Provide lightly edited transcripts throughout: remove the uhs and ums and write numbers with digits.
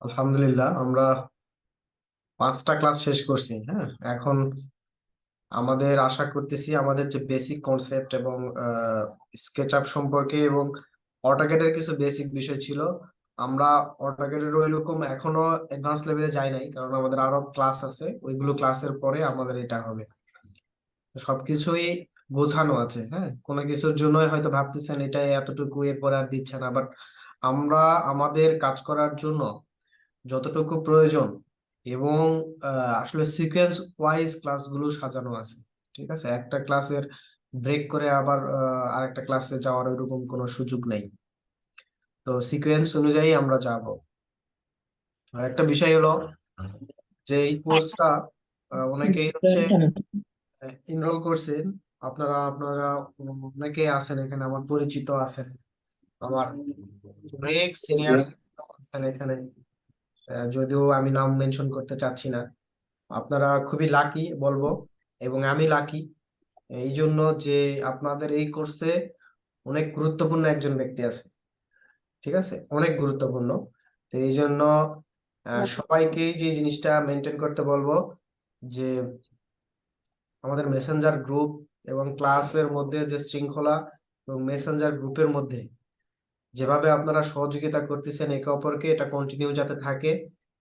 আলহামদুলিল্লাহ, আমরা 5টা ক্লাস শেষ করছি। হ্যাঁ, এখন আমাদের আশা করতেছি আমাদের যে বেসিক কনসেপ্ট এবং স্কেচ আপ সম্পর্কে এবং অটোক্যাডের কিছু বেসিক বিষয় ছিল, আমরা অটোক্যাডের ওইরকম এখনো অ্যাডভান্স লেভেলে যাই নাই, কারণ আমাদের আরো ক্লাস আছে। ওইগুলো ক্লাসের পরে আমাদের এটা হবে। তো সবকিছুই গোছানো আছে। হ্যাঁ, কোনো কিছুর জন্যই হয়তো ভাবতেছেন এটা এতটুকু, এরপরে আর দিচ্ছে না, বাট আমরা আমাদের কাজ করার জন্য যতটুকু প্রয়োজন এবং আসলে সিকোয়েন্স ওয়াইজ ক্লাসগুলো সাজানো আছে। ঠিক আছে, একটা ক্লাসের ব্রেক করে আবার আরেকটা ক্লাসে যাওয়ার ওইরকম কোনো সুযোগ নেই। তো সিকোয়েন্স অনুযায়ী আমরা যাব। আর একটা বিষয় হলো যে এই কোর্সটা অনেকেই হচ্ছে এনরোল করছেন। আপনারা আপনারা অনেকেই আছেন এখানে, আমার পরিচিত আছেন, আমার অনেক সিনিয়র আছেন এখানে। যদিও আমি নাম মেনশন করতে চাচ্ছি না। আপনারা খুবই লাকি বলবো, এবং আমি লাকি এই জন্য যে আপনাদের এই কোর্সে অনেক গুরুত্বপূর্ণ একজন ব্যক্তি আছে। ঠিক আছে, অনেক গুরুত্বপূর্ণ। তো এই জন্য সবাইকেই যে জিনিসটা মেনটেন করতে বলবো যে আমাদের মেসেঞ্জার গ্রুপ এবং ক্লাসের মধ্যে যে শৃঙ্খলা এবং মেসেঞ্জার গ্রুপের মধ্যে যেভাবে আপনারা সহযোগিতা করতেছেন একে অপরকে, এটা কন্টিনিউ যাতে থাকে।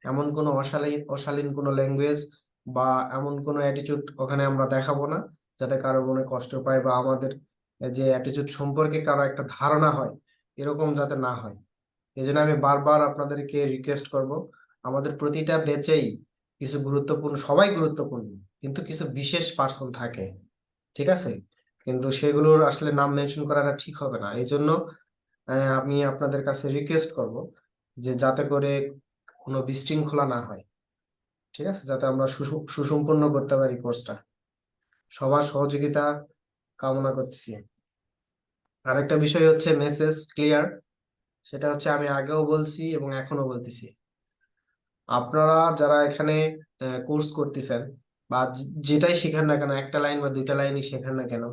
এমন কোনো অশালীন অশালীন কোনো ল্যাঙ্গুয়েজ বা এমন কোনো অ্যাটিটিউড ওখানে আমরা দেখাবো না, যাতে কারো মনে কষ্ট পায় বা আমাদের যে অ্যাটিটিউড সম্পর্কে কারো একটা ধারণা হয়, এরকম যাতে না হয়। এই জন্য আমি বারবার আপনাদেরকে রিকোয়েস্ট করব, আমাদের প্রতিটা ব্যাচেই কিছু গুরুত্বপূর্ণ, সবাই গুরুত্বপূর্ণ, কিন্তু কিছু বিশেষ পার্সন থাকে। ঠিক আছে, কিন্তু সেগুলোর আসলে নাম মেনশন করাটা ঠিক হবে না। এই জন্য আমি আপনাদের কাছে রিকোয়েস্ট করব যে যাতে করে কোনো বিশৃঙ্খলা না হয়। ঠিক আছে, যাতে আমরা সুসম্পন্ন করতে পারি কোর্সটা। সবার সহযোগিতা কামনা করতেছি। আরেকটা বিষয় হচ্ছে মেসেজ ক্লিয়ার। সেটা হচ্ছে আমি আগেও বলছি এবং এখনো বলতেছি, আপনারা যারা এখানে কোর্স করতেছেন বা যেটাই শেখান না কেন, একটা লাইন বা দুইটা লাইনই শেখান না কেন,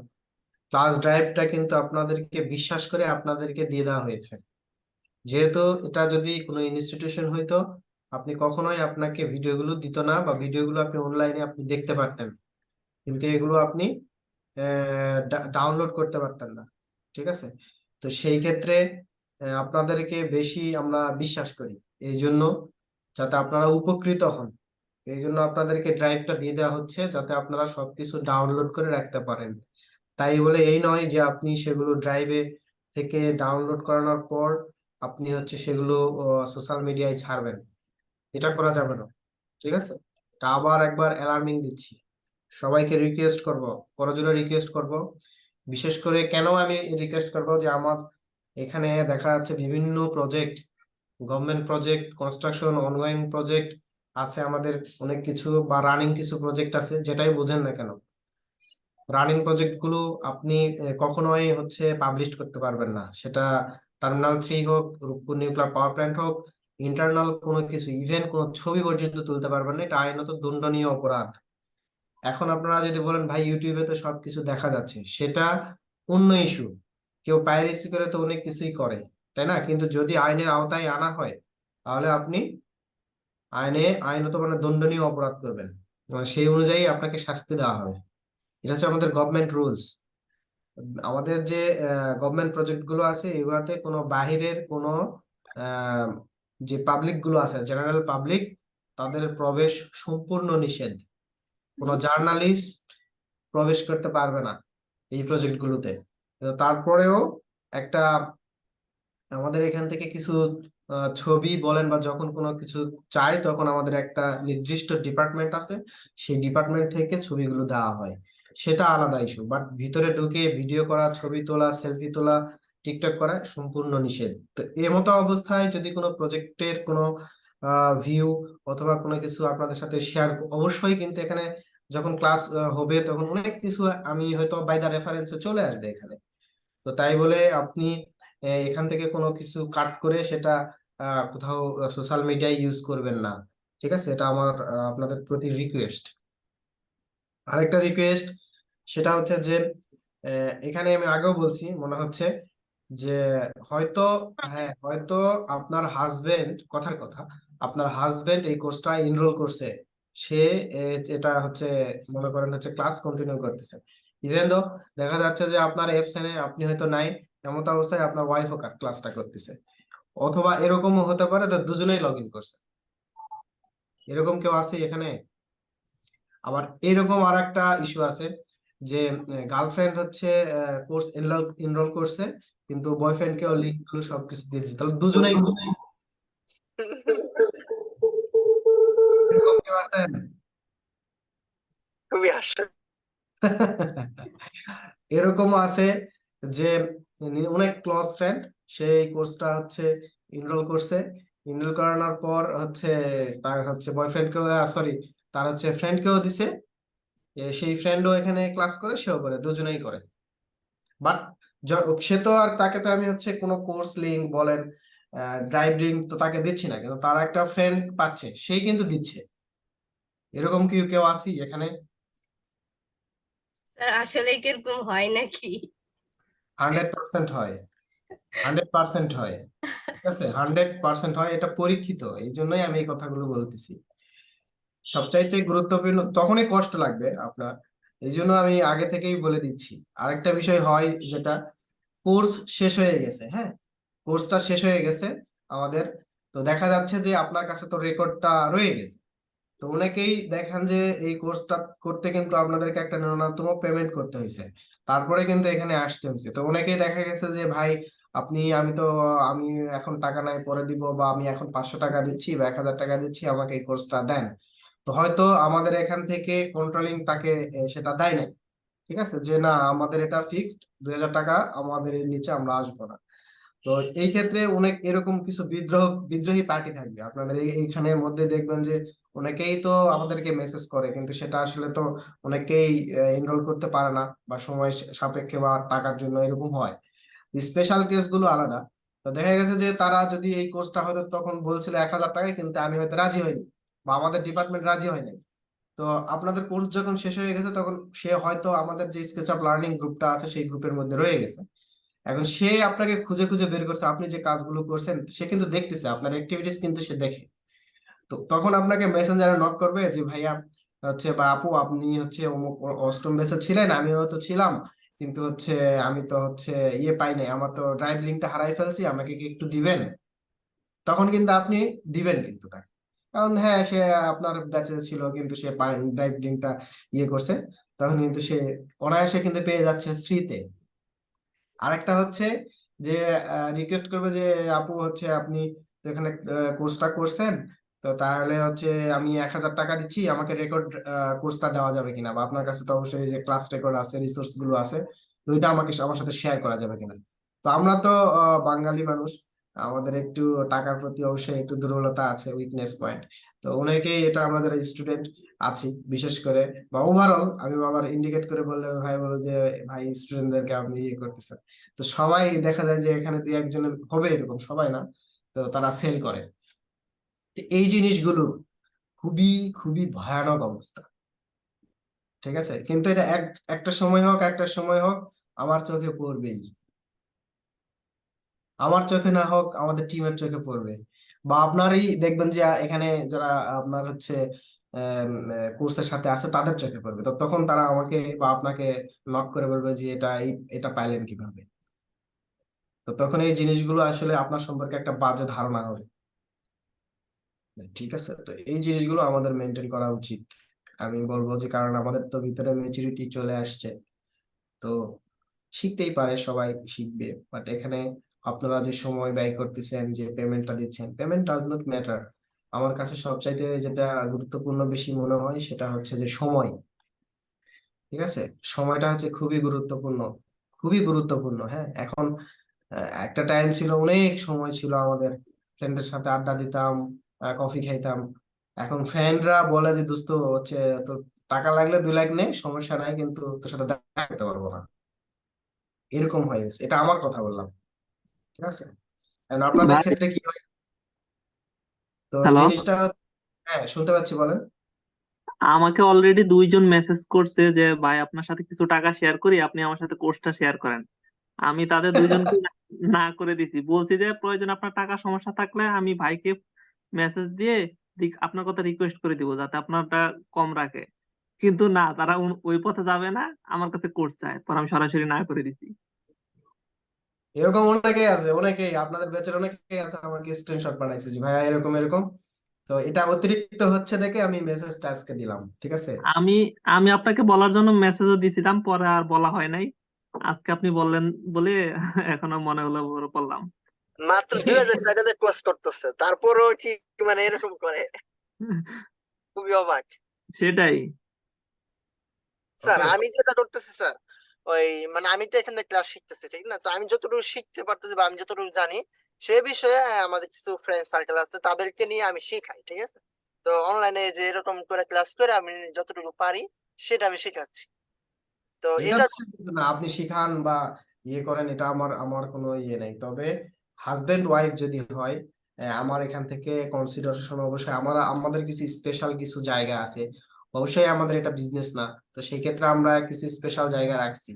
ক্লাস ড্রাইভটা কিন্তু আপনাদেরকে বিশ্বাস করে আপনাদেরকে দিয়ে দেওয়া হয়েছে। যেহেতু এটা যদি কোনো ইনস্টিটিউশন হইতো, আপনি কখনোই আপনাকে ভিডিওগুলো দিত না, বা ভিডিওগুলো আপনি অনলাইনে আপনি দেখতে পারতেন, কিন্তু এগুলো আপনি ডাউনলোড করতে পারতেন না। ঠিক আছে, তো সেই ক্ষেত্রে আপনাদেরকে বেশি আমরা বিশ্বাস করি। এই জন্য যাতে আপনারা উপকৃত হন, এই জন্য আপনাদেরকে ড্রাইভটা দিয়ে দেওয়া হচ্ছে, যাতে আপনারা সবকিছু ডাউনলোড করে রাখতে পারেন। তাই বলে এই নয় যে আপনি সেগুলো ড্রাইভে থেকে ডাউনলোড করানোর পর আপনি হচ্ছে সেগুলো সোশ্যাল মিডিয়ায় ছাড়বেন। এটা করা যাবে না। ঠিক আছে, তা আবার একবার অ্যালার্মিং দিচ্ছি, সবাইকে রিকোয়েস্ট করব, করজোড়ে রিকোয়েস্ট করব। বিশেষ করে কেন আমি রিকোয়েস্ট করব, যে আমার এখানে দেখা যাচ্ছে বিভিন্ন project, government project, construction, ongoing project আছে আমাদের, অনেক কিছু বা রানিং কিছু প্রজেক্ট আছে, যেটাই বুঝেন না কেন রানিং প্রজেক্ট গুলো আপনি কখনোই হচ্ছে পাবলিশ করতে পারবেন না। সেটা টার্মিনাল 3 হোক, রূপপুর নিউক্লিয়ার পাওয়ার প্ল্যান্ট হোক, ইন্টারনাল কোনো কিছু, ইভেন কোনো ছবি পর্যন্ত তুলতে পারবেন না। এটা আইনত দণ্ডনীয় অপরাধ। এখন আপনারা যদি বলেন ভাই ইউটিউবে তো সবকিছু দেখা যাচ্ছে, সেটা অন্য ইস্যু। কেউ পাইরেসি করে তো অনেক কিছুই করে, তাই না? কিন্তু যদি আইনের আওতায় আনা হয়, তাহলে আপনি আইনত মানে দণ্ডনীয় অপরাধ করবেন, মানে সেই অনুযায়ী আপনাকে শাস্তি দেওয়া হবে। এটা হচ্ছে আমাদের গভর্নমেন্ট রুলস। আমাদের যে গভর্নমেন্ট প্রজেক্ট গুলো আছে, এগুলাতে কোনো বাহিরের কোনো আহ, যে পাবলিক গুলো আছে, জেনারেল পাবলিক, তাদের প্রবেশ সম্পূর্ণ নিষেধ। কোনো জার্নালিস্ট প্রবেশ করতে পারবে না এই প্রজেক্ট গুলোতে। কিন্তু তারপরেও একটা আমাদের এখান থেকে কিছু ছবি বলেন বা যখন কোনো কিছু চাই, তখন আমাদের একটা নির্দিষ্ট ডিপার্টমেন্ট আছে, সেই ডিপার্টমেন্ট থেকে ছবিগুলো দেওয়া হয়। সেটা আলাদা ইস্যু, বাট ভিতরে ঢুকে ভিডিও করা, ছবি তোলা, সেলফি তোলা, টিকটক করা সম্পূর্ণ নিষেধ। তো এ মতো অবস্থায় যদি কোনো প্রজেক্টের কোনো ভিউ অথবা কোনো কিছু আপনাদের সাথে শেয়ার, অবশ্যই কিন্তু এখানে যখন ক্লাস হবে তখন অনেক কিছু আমি হয়তো বাই দা রেফারেন্সে চলে আসবে এখানে। তো তাই বলে আপনি এখান থেকে কোনো কিছু কাট করে সেটা কোথাও সোশ্যাল মিডিয়ায় ইউজ করবেন না। ঠিক আছে, এটা আমার আপনাদের প্রতি রিকোয়েস্ট। আরেকটা রিকোয়েস্ট, সেটা হচ্ছে যে এখানে আমি আগেও বলছি মনে হচ্ছে যে হয়তো, হ্যাঁ হয়তো আপনার হাজবেন্ড, কথার কথা, আপনার হাজবেন্ড এই কোর্সটা এনরোল করছে, সে এটা হচ্ছে মনে করেন হচ্ছে ক্লাস কন্টিনিউ করতেছে, ইভেন দো দেখা যাচ্ছে যে আপনার এফসেনে আপনি হয়তো নাই, এমন অবস্থায় আপনার ওয়াইফও ক্লাসটা করতেছে, অথবা এরকমও হতে পারে যে দুজনেই লগ ইন করছে। এরকম কেউ আছে এখানে? আবার এরকম আর একটা ইস্যু আছে যে গার্লফ্রেন্ড হচ্ছে কোর্স এনরোল করছে, কিন্তু বয়ফ্রেন্ড কেও লিঙ্ক গুলো সবকিছু দিয়ে দিচ্ছে, তাহলে দুজনেই এরকম কেউ আছেন? খুবই হাস্য। এরকমও আছে যে অনেক ক্লোজ ফ্রেন্ড, সেই কোর্সটা হচ্ছে এনরোল করছে, এনরোল করানোর পর হচ্ছে তার হচ্ছে বয়ফ্রেন্ড কেও, সরি, তার হচ্ছে ফ্রেন্ড কেও দিছে, সেই ফ্রেন্ডও এখানে ক্লাস করে, সেও করে, দুজনেই করে। বাট সে তো আর, তাকে তো আমি হচ্ছে কোনো কোর্স লিঙ্ক বলেন, ড্রাইভ লিঙ্ক তো তাকে দিচ্ছি না, কিন্তু তার একটা ফ্রেন্ড পাচ্ছে, সেই কিন্তু দিচ্ছে। এরকম কি কেউ আছি এখানে? স্যার আসলে কিরকম হয় নাকি? 100% হয়, 100% হয়, ঠিক আছে, 100% হয়, এটা পরীক্ষিত, এই জন্যই আমি এই কথাগুলো বলতেছি। সবচাইতে গুরুত্বপূর্ণ তখনই কষ্ট লাগবে আপনার, এই জন্য আমি আগে থেকেই বলে দিচ্ছি। আরেকটা বিষয় হয় যেটা, কোর্স শেষ হয়ে গেছে, হ্যাঁ, কোর্সটা শেষ হয়ে গেছে আমাদের, তো দেখা যাচ্ছে যে আপনার কাছে তো রেকর্ডটা রয়ে গেছে, তো অনেকেই দেখেন যে এই কোর্সটা করতে কিন্তু আপনাদেরকে একটা ন্যূনতম পেমেন্ট করতে হয়েছে, তারপরে কিন্তু এখানে আসতে হয়েছে। তো অনেকেই দেখা গেছে যে ভাই আপনি, আমি এখন টাকা নাই পরে দিব, বা আমি এখন 500 টাকা দিচ্ছি বা 1000 টাকা দিচ্ছি, আমাকে এই কোর্সটা দেন। তো হয়তো আমাদের এখান থেকে কন্ট্রোলিং তাকে সেটা দেয় নাই, ঠিক আছে, যে না আমাদের এটা ফিক্সড 2000 টাকা, আমাদের এর নিচে আমরা আসবো না। তো এই ক্ষেত্রে অনেক এরকম কিছু বিদ্রোহী পার্টি থাকবে আপনাদের এইখানের মধ্যে, দেখবেন যে অনেকেই তো আমাদেরকে মেসেজ করে, কিন্তু সেটা আসলে তো অনেকেই এনরোল করতে পারে না, বা সময় সাপেক্ষে বা টাকার জন্য এরকম হয়। স্পেশাল কেস গুলো আলাদা। তো দেখা গেছে যে তারা যদি এই কোর্সটা হয়তো তখন বলছিল 1000 টাকায়, কিন্তু আমি হয়তো রাজি হইনি, বা আমাদের ডিপার্টমেন্ট রাজি হয়নি। তো আপনাদের কোর্স যখন শেষ হয়ে গেছে, তখন সে হয়তো আমাদের যে স্কেচ আপ লার্নিং গ্রুপটা আছে সেই গ্রুপের মধ্যে রয়ে গেছে, এখন সে আপনাকে খুঁজে খুঁজে বের করছে, আপনি যে কাজগুলো করছেন সে কিন্তু দেখতেছে, আপনার অ্যাক্টিভিটিস কিন্তু সে দেখে। তো তখন আপনাকে মেসেঞ্জারে নক করবে যে ভাইয়া হচ্ছে বা আপু, আপনি হচ্ছে অমুক অষ্টম ব্যাচে ছিলেন, আমিও তো ছিলাম, কিন্তু হচ্ছে আমি তো হচ্ছে ইয়ে পাই নাই, আমার তো ড্রাইভ লিঙ্কটা হারাই ফেলছি, আমাকে কি একটু দিবেন? তখন কিন্তু আপনি দিবেন কিন্তু তাকে, কারণ হ্যাঁ সে আপনার ব্যাচে ছিল, কিন্তু সে ড্রাইভ লিঙ্কটা ইয়ে করছে, তখন কিন্তু সে অনায়াসে কিন্তু পেয়ে যাচ্ছে ফ্রিতে। আরেকটা হচ্ছে যে রিকোয়েস্ট করবে যে আপু হচ্ছে আপনি তো এখানে কোর্সটা করছেন, তো তাহলে হচ্ছে আমি 1000 টাকা দিচ্ছি, আমাকে রেকর্ড কোর্সটা দেওয়া যাবে কিনা, বা আপনার কাছে তো অবশ্যই যে ক্লাস রেকর্ড আছে, রিসোর্স গুলো আছে, তো এটা আমাকে আমার সাথে শেয়ার করা যাবে কিনা। তো আমরা তো বাঙালি মানুষ, আমাদের একটু টাকার প্রতি অবশ্যই একটু দুর্বলতা আছে, উইকনেস পয়েন্ট। তো অনেকেই এটা, আমরা যারা স্টুডেন্ট আছি বিশেষ করে, বা ওভারঅল আমি আবার ইন্ডিকেট করে বললে ভাই বলে যে ভাই স্টুডেন্টদেরকে আপনি ইয়ে করতেছেন, তো সবাই দেখা যায় যে এখানে দুই একজন হবে এরকম, সবাই না, তো তারা সেল করে। তো এই জিনিসগুলো খুবই খুবই ভয়ানক অবস্থা, ঠিক আছে, কিন্তু এটা একটা সময় হোক, একটা সময় হোক আমার চোখে পড়বেই, আমার চোখে না হোক আমাদের টিমের চোখে পড়বে, বা আপনারই দেখবেন যে এখানে যারা আপনার হচ্ছে কোর্সের সাথে আছে তাদের চোখে পড়বে, তো তখন তারা আমাকে বা আপনাকে নক করে বলবে যে এটা পাইলেন কিভাবে। তো তখন এই জিনিসগুলো আসলে আপনার সম্পর্কে একটা বাজে ধারণা হবে। ঠিক আছে, তো এই জিনিসগুলো আমাদের মেনটেন করা উচিত, আমি বলবো যে, কারণ আমাদের তো ভিতরে ম্যাচুরিটি চলে আসছে, তো শিখতেই পারে, সবাই শিখবে, বাট এখানে আপনারা যে সময় ব্যয় করতেছেন, যে পেমেন্টটা দিচ্ছেন, পেমেন্ট ডাজ নট ম্যাটার। আমার কাছে সবচাইতে যেটা গুরুত্বপূর্ণ বেশি মনে হয় সেটা হচ্ছে যে সময়, ঠিক আছে, সময়টা হচ্ছে খুবই গুরুত্বপূর্ণ, খুবই গুরুত্বপূর্ণ। হ্যাঁ, এখন একটা টাইম ছিল, অনেক সময় ছিল আমাদের, ফ্রেন্ডের সাথে আড্ডা দিতাম, কফি খাইতাম। এখন ফ্রেন্ডরা বলে যে দোস্ত হচ্ছে তোর টাকা লাগলে 2 লাখ নে, সমস্যা নাই, কিন্তু তোর সাথে দেখা করতে পারবো না, এরকম হয়ে গেছে। এটা আমার কথা বললাম, ঠিক আছে, And আপনাদের ভাই, ক্ষেত্রে কি হয়? তো হ্যালো। জিনিসটা, হ্যাঁ শুনতে পাচ্ছি, বলেন। আমাকে অলরেডি 2 জন মেসেজ করছে যে ভাই আপনার সাথে কিছু টাকা শেয়ার করি, আপনি আমার সাথে কোর্সটা শেয়ার করেন। আমি তাদের 2 জনকে না করে দিছি, বলছি যে প্রয়োজন আপনার টাকা সমস্যা থাকলে আমি ভাইকে মেসেজ দিয়ে আপনার কথা রিকোয়েস্ট করে দিব যাতে আপনারটা কম রাখে, কিন্তু না, তারা ওই পথে যাবে না, আমার কাছে কোর্স চায়, পর আমি সরাসরি না করে দিছি। এরকম অনেকেই আছে, অনেকেই আপনাদের ব্যাচের অনেকেই আছে, আমাকে স্ক্রিনশট পাঠাইছে যে ভাইয়া এরকম এরকম। তো এটা অতিরিক্ত হচ্ছে দেখে আমি মেসেজটা আজকে দিলাম, ঠিক আছে। আমি আমি আপনাকে বলার জন্য মেসেজও দিছিলাম, পরে আর বলা হয় নাই। আজকে আপনি বললেন বলে এখনো মনে হলো বললাম। মাত্র 2000 টাকা দিয়ে ক্লাস করতেছে, তারপরও কি মানে এরকম করে? খুবই অবাক। সেটাই। স্যার ওকে, আমি যেটা করতেছি স্যার, ওই মানে আমি তো এখানে ক্লাস শিখতেছি ঠিক না, তো আমি যতটুকু শিখতে পারতেছি বা আমি যতটুকু জানি সে বিষয়ে আমাদের কিছু ফ্রেন্ড সার্কেল আছে, তাদেরকে নিয়ে আমি শিখাই, ঠিক আছে। তো অনলাইনে যে এরকম করে ক্লাস করে আমি যতটুকু পারি সেটা আমি শিখাচ্ছি। তো এটা এটা তো কিছু না, আপনি শিখান বা ইয়ে করেন, এটা আমার আমার কোনো ইয়ে নেই। তবে হাজবেন্ড ওয়াইফ যদি হয়, আমার এখান থেকে কনসিডারেশন অবশ্যই আমাদের কিছু স্পেশাল কিছু জায়গা আছে। অবশ্যই আমাদের এটা বিজনেস না, তো সেই ক্ষেত্রে আমরা কিছু স্পেশাল জায়গা রাখছি।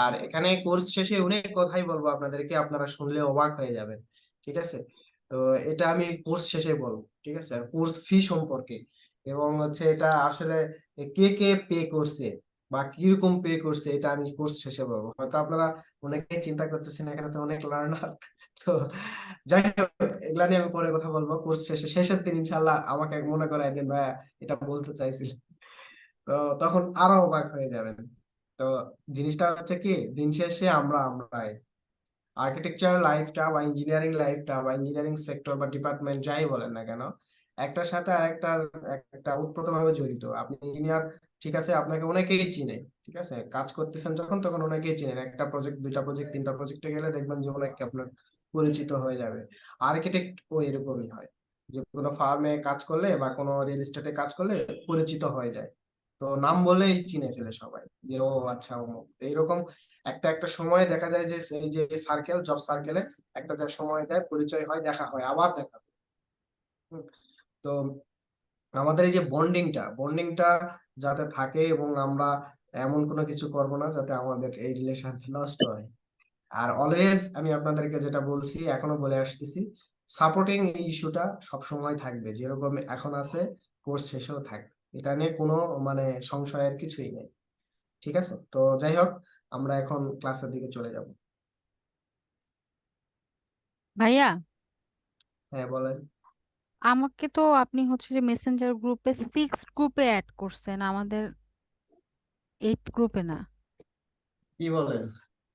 আর এখানে কোর্স শেষে অনেক কথাই বলবো আপনাদেরকে, আপনারা শুনলে অবাক হয়ে যাবেন, ঠিক আছে। তো এটা আমি কোর্স শেষে বলবো, ঠিক আছে, কোর্স ফি সম্পর্কে। এবং হচ্ছে এটা আসলে কে কে পে করছে বা কিরকম পে করছে, এটা আমি কোর্স শেষে বলবো। হয়তো আপনারা অনেকেই চিন্তা করতেছেন এখানে তো অনেক লার্নার, তো যাই হোক, এগুলা নিয়ে আমি পরে কথা বলবো কোর্স শেষের দিন ইনশাল্লাহ আমাকে মনে করাই দিন ভাইয়া এটা বলতে চাইছিলেন। তো তখন আরো অবাক হয়ে যাবেন। তো জিনিসটা হচ্ছে কি, দিন শেষে আমরাই আর্কিটেকচার লাইফটা বা ইঞ্জিনিয়ারিং লাইফটা বা ইঞ্জিনিয়ারিং সেক্টর বা ডিপার্টমেন্ট যাই বলেন না কেন, একটার সাথে আরেকটার একটা ওতপ্রোতভাবে জড়িত। আপনি ইঞ্জিনিয়ার, ঠিক আছে, আপনাকে অনেকেই চিনে, ঠিক আছে, কাজ করতেছেন যখন তখন অনেকেই চিনেন, একটা প্রজেক্ট, দুইটা প্রজেক্ট, তিনটা প্রজেক্টে গেলে দেখবেন যে অনেকে আপনার পরিচিত হয়ে যাবে। আর্কিটেক্ট ও এরকমই হয়, যে কোনো ফার্মে কাজ করলে বা কোনো রিয়েল এস্টেটে কাজ করলে পরিচিত হয়ে যায়। তো নাম বলেই চিনে ফেলে সবাই, যে ও আচ্ছা অমুক। তো এইরকম একটা একটা সময় দেখা যায় যে এই যে সার্কেল, জব সার্কেলে একটা যা সময় যায়, পরিচয় হয়, দেখা হয়, আবার দেখা হয়। হুম। তো আমাদের এই যে বন্ডিংটা যাতে থাকে, এবং আমরা এমন কোনো কিছু করব না যাতে আমাদের এই রিলেশন নষ্ট হয়। আর অলওয়েজ আমি আপনাদেরকে যেটা বলছি, এখনো বলে আসতেছি, সাপোর্টিং ইস্যুটা সব সময় থাকবে, যেরকম এখন আছে কোর্স শেষেও থাকবে। এটা নিয়ে কোনো মানে সংশয়ের কিছুই নেই, ঠিক আছে। তো যাই হোক, আমরা এখন ক্লাসের দিকে চলে যাব। ভাইয়া, হ্যাঁ বলেন। আমাকে তো আপনি হচ্ছে যে মেসেঞ্জার গ্রুপে 6 গ্রুপে অ্যাড করছেন, আমাদের 8 গ্রুপে না। কি বলেন?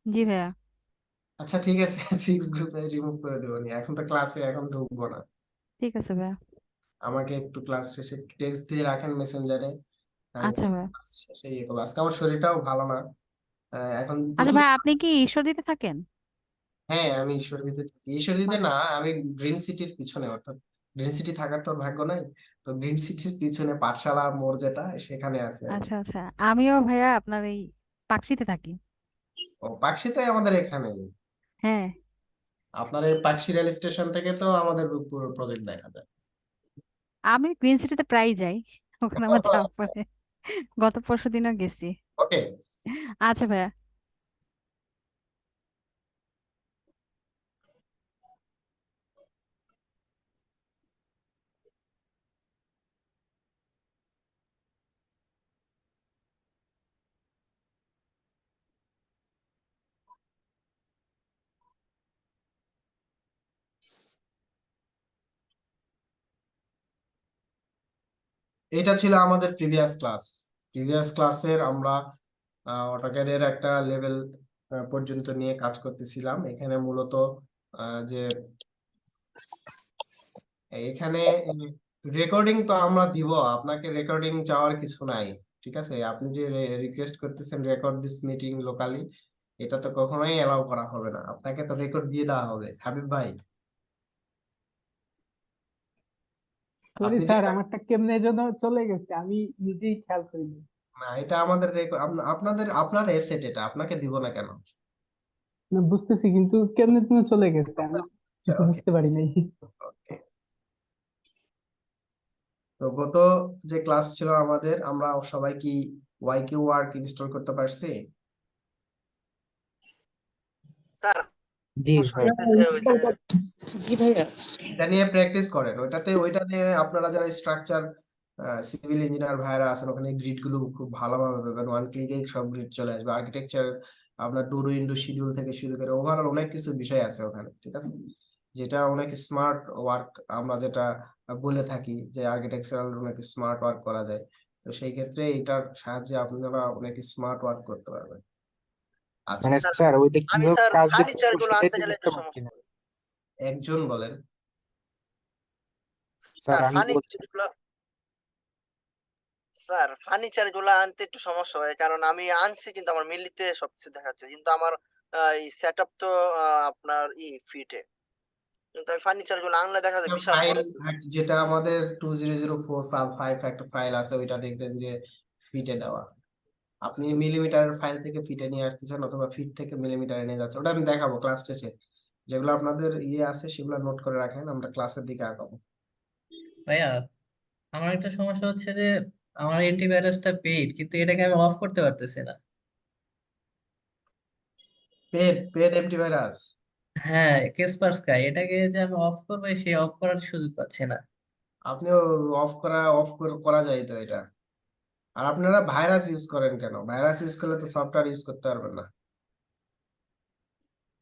জি ভাইয়া। আচ্ছা ঠিক আছে, 6 গ্রুপে রিমুভ করে দেবো নি, এখন তো ক্লাসে এখন ঢুকবো না। ঠিক আছে ভাইয়া। আমাকে একটু ক্লাস শেষে টেক্সট দিয়ে রাখেন মেসেঞ্জারে, আমি আচ্ছা ভাইয়া। ক্লাস শেষে ইয়ে করবো। আজকে আমার শরীরটাও ভালো না, এখন আচ্ছা প্রচুর। ভাইয়া, আপনি কি ঈশ্বর দিতে থাকেন? হ্যাঁ আমি ঈশ্বরদীতে থাকি। ঈশ্বরদীতে না, আমি গ্রিন সিটির পিছনে, অর্থাৎ গ্রিন সিটি থাকার তোর ভাগ্য নাই। তো গ্রিন সিটির পিছনে পাঠশালা মোড় যেটা, সেখানে আছে আর কি। আচ্ছা আচ্ছা, আমিও ভাইয়া আপনার এই পাকশিতে থাকি। ও পাকশিতে আমাদের এখানেই। হ্যাঁ। আপনার এই পাকশি রেল স্টেশন থেকে তো আমাদের পুরো প্রজেক্ট দেখা যায়। আমি গ্রিন সিটিতে প্রায় যাই, ওখানে আমার যাওয়া পড়ে। গত পরশুদিনও গেছি। ওকে। আচ্ছা ভাইয়া। এটা ছিল আমাদের প্রিভিয়াস ক্লাসের। আমরা অটোক্যাডের একটা লেভেল পর্যন্ত নিয়ে কাজ করতেছিলাম। এখানে মূলত যে এখানে রেকর্ডিং তো আমরা দিব, আপনাকে রেকর্ডিং চাওয়ার কিছু নাই, ঠিক আছে। আপনি যে রিকোয়েস্ট করতেছেন রেকর্ড দিস মিটিং লোকালি, এটা তো কখনোই এলাও করা হবে না, আপনাকে তো রেকর্ড দিয়ে দেওয়া হবে হাবিব ভাই। সরি আপনি যে স্যার, আমারটা কেমনে যেন চলে গেছে, আমি নিজেই খেয়াল করিনি। না, এটা আমাদের আপনাদের আপনার এসেট, এটা আপনাকে দিব না কেন? না, বুঝতেছি কিন্তু কেমনে যেন চলে গেছে, আমি কিছু ওকে বুঝতে পারি নাই। ওকে। তো গত যে ক্লাস ছিল আমাদের, আমরা সবাই কি ওয়াইকিউ ওয়ার্ক ইনস্টল করতে পারছি? স্যার জি প্রশ্ন স্যার। হচ্ছে যে ওই যে জি ভাইয়া। এটা নিয়ে প্র্যাকটিস করেন, ওইটা নিয়ে আপনারা যারা স্ট্রাকচার সিভিল ইঞ্জিনিয়ার ভাইরা আছেন ওখানে গ্রিড গুলো খুব ভালোভাবে পাবেন, ওয়ান ক্লিকেই সব গ্রিড চলে আসবে। আর্কিটেকচার আপনার ডোর উইন্ডো শিডিউল থেকে শুরু করে ওভারঅল অনেক কিছু বিষয় আছে ওখানে, ঠিক আছে, যেটা অনেক স্মার্ট ওয়ার্ক আমরা যেটা বলে থাকি যে আর্কিটেকচারাল অনেক স্মার্ট ওয়ার্ক করা যায়। তো সেই ক্ষেত্রে এটার সাহায্যে আপনারা অনেক স্মার্ট ওয়ার্ক করতে পারবেন। আচ্ছা, মানে স্যার স্যার ওইটা আমি কিভাবে স্যার কাজটা ফার্নিচার করবো গুলো সেটাই আনতে তো গেলে বুঝতে একটু পারছি সমস্যা না। হবে। একজন বলেন। স্যার স্যার আমি বলছি ফার্নিচার গুলো আনতে একটু সমস্যা হয়, কারণ আমি আনছি কিন্তু আমার মিলিতে সবকিছু দেখাচ্ছে, কিন্তু আমার এই সেট আপ তো আপনার ফিটে, কিন্তু আমি ফার্নিচার গুলো আনলে দেখা যায় বিশাল ফাইল বড়। যেটা আমাদের 200455 একটা ফাইল আছে, ওইটা দেখবেন যে ফিটে দেওয়া। আপনি মিলিমিটার ফাইল থেকে ফিটে নিয়ে আসতেছেন অথবা ফিট থেকে মিলিমিটারে নিয়ে যাচ্ছেন, ওটা আমি দেখাবো ক্লাস শেষে। যেগুলো আপনাদের আছে সেগুলো নোট করে রাখেন, আমরা ক্লাসের দিকে আগাবো। ভাইয়া আমার একটা সমস্যা হচ্ছে যে আমার অ্যান্টিভাইরাসটা পেইড, কিন্তু এটাকে আমি অফ করতে পারতেছি না। পেড অ্যান্টিভাইরাস হ্যাঁ, কেসপারস্কাই, এটাকে যে আমি অফ করবো সেই অফ করার সুযোগ পাচ্ছি না। আপনি অফ করা যায় তো এটা। আর আপনারা ভাইরাস ইউজ করেন কেন? ভাইরাস ইউজ করলে তো সফটওয়্যার ইউজ করতে পারবেন না।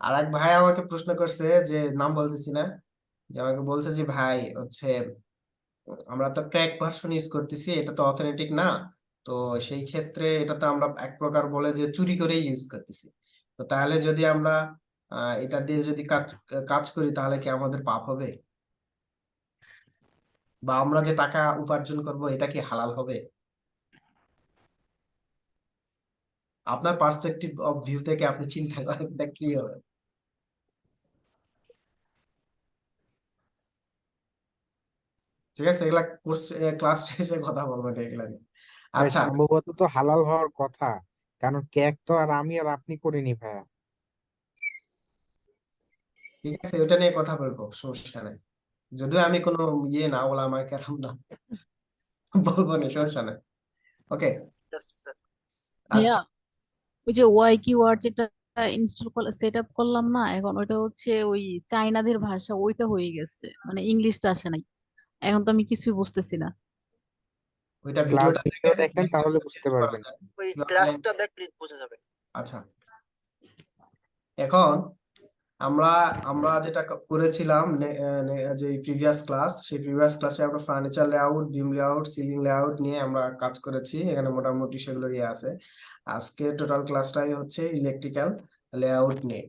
আর এক ভাই আমাকে প্রশ্ন করছে, যে নাম বলতেছি না, যে আমাকে বলছে যে ভাই হচ্ছে আমরা তো ক্র্যাক ভার্সন ইউজ করতেছি, এটা তো অথেন্টিক না, তো সেই ক্ষেত্রে এটা তো আমরা এক প্রকার বলে যে চুরি করেই ইউজ করতেছি। তো তাহলে যদি আমরা এটা দিয়ে যদি কাজ কাজ করি তাহলে কি আমাদের পাপ হবে? বা আমরা যে টাকা উপার্জন করব এটা কি হালাল হবে? আপনার পার্সপেক্টিভ অফ ভিউ থেকে আপনি চিন্তা করেন এটা কি হবে। ঠিক আছে, এগুলা ক্লাস শেষে কথা বলবেন এগুলা নিয়ে। ভাই আচ্ছা, সম্ভবত তো হালাল হওয়ার কথা, কারণ কেক তো আর আমি আর আপনি করিনি ভাইয়া। ঠিক আছে, ওটা নিয়ে কথা বলবো, সমস্যা নাই। যদিও আমি কোনো না ওলামা কেরাম না, বলবো না, সমস্যা নাই। ওকে, ভাইয়া আচ্ছা। ওই যে ওয়াই কিউআর যেটা ইনস্টল সেট আপ করলাম না, এখন ওইটা হচ্ছে ওই চাইনাদের ভাষা, ওইটা হয়ে গেছে, মানে ইংলিশটা আসে নাই। এখন তো আমি কিছুই বুঝতেছি না। ওইটা ক্লাস ভিডিওটা ভিডিও দেখেন, দেখেন তাহলে বুঝতে চেঞ্জ করা পারবেন। যায় ওই কিভাবে। ক্লাসটা দেখলে বোঝা যাবে। আচ্ছা, এখন আমরা আমরা যেটা করেছিলাম যে প্রিভিয়াস ক্লাস, সেই প্রিভিয়াস ক্লাসে আমরা ফার্নিচার লেআউট, বিম লেআউট, সিলিং লেআউট নিয়ে আমরা কাজ করেছি, এখানে মোটামুটি সেগুলো ইয়ে আছে। আজকে টোটাল ক্লাসটাই হচ্ছে ইলেকট্রিক্যাল লেআউট নিয়ে।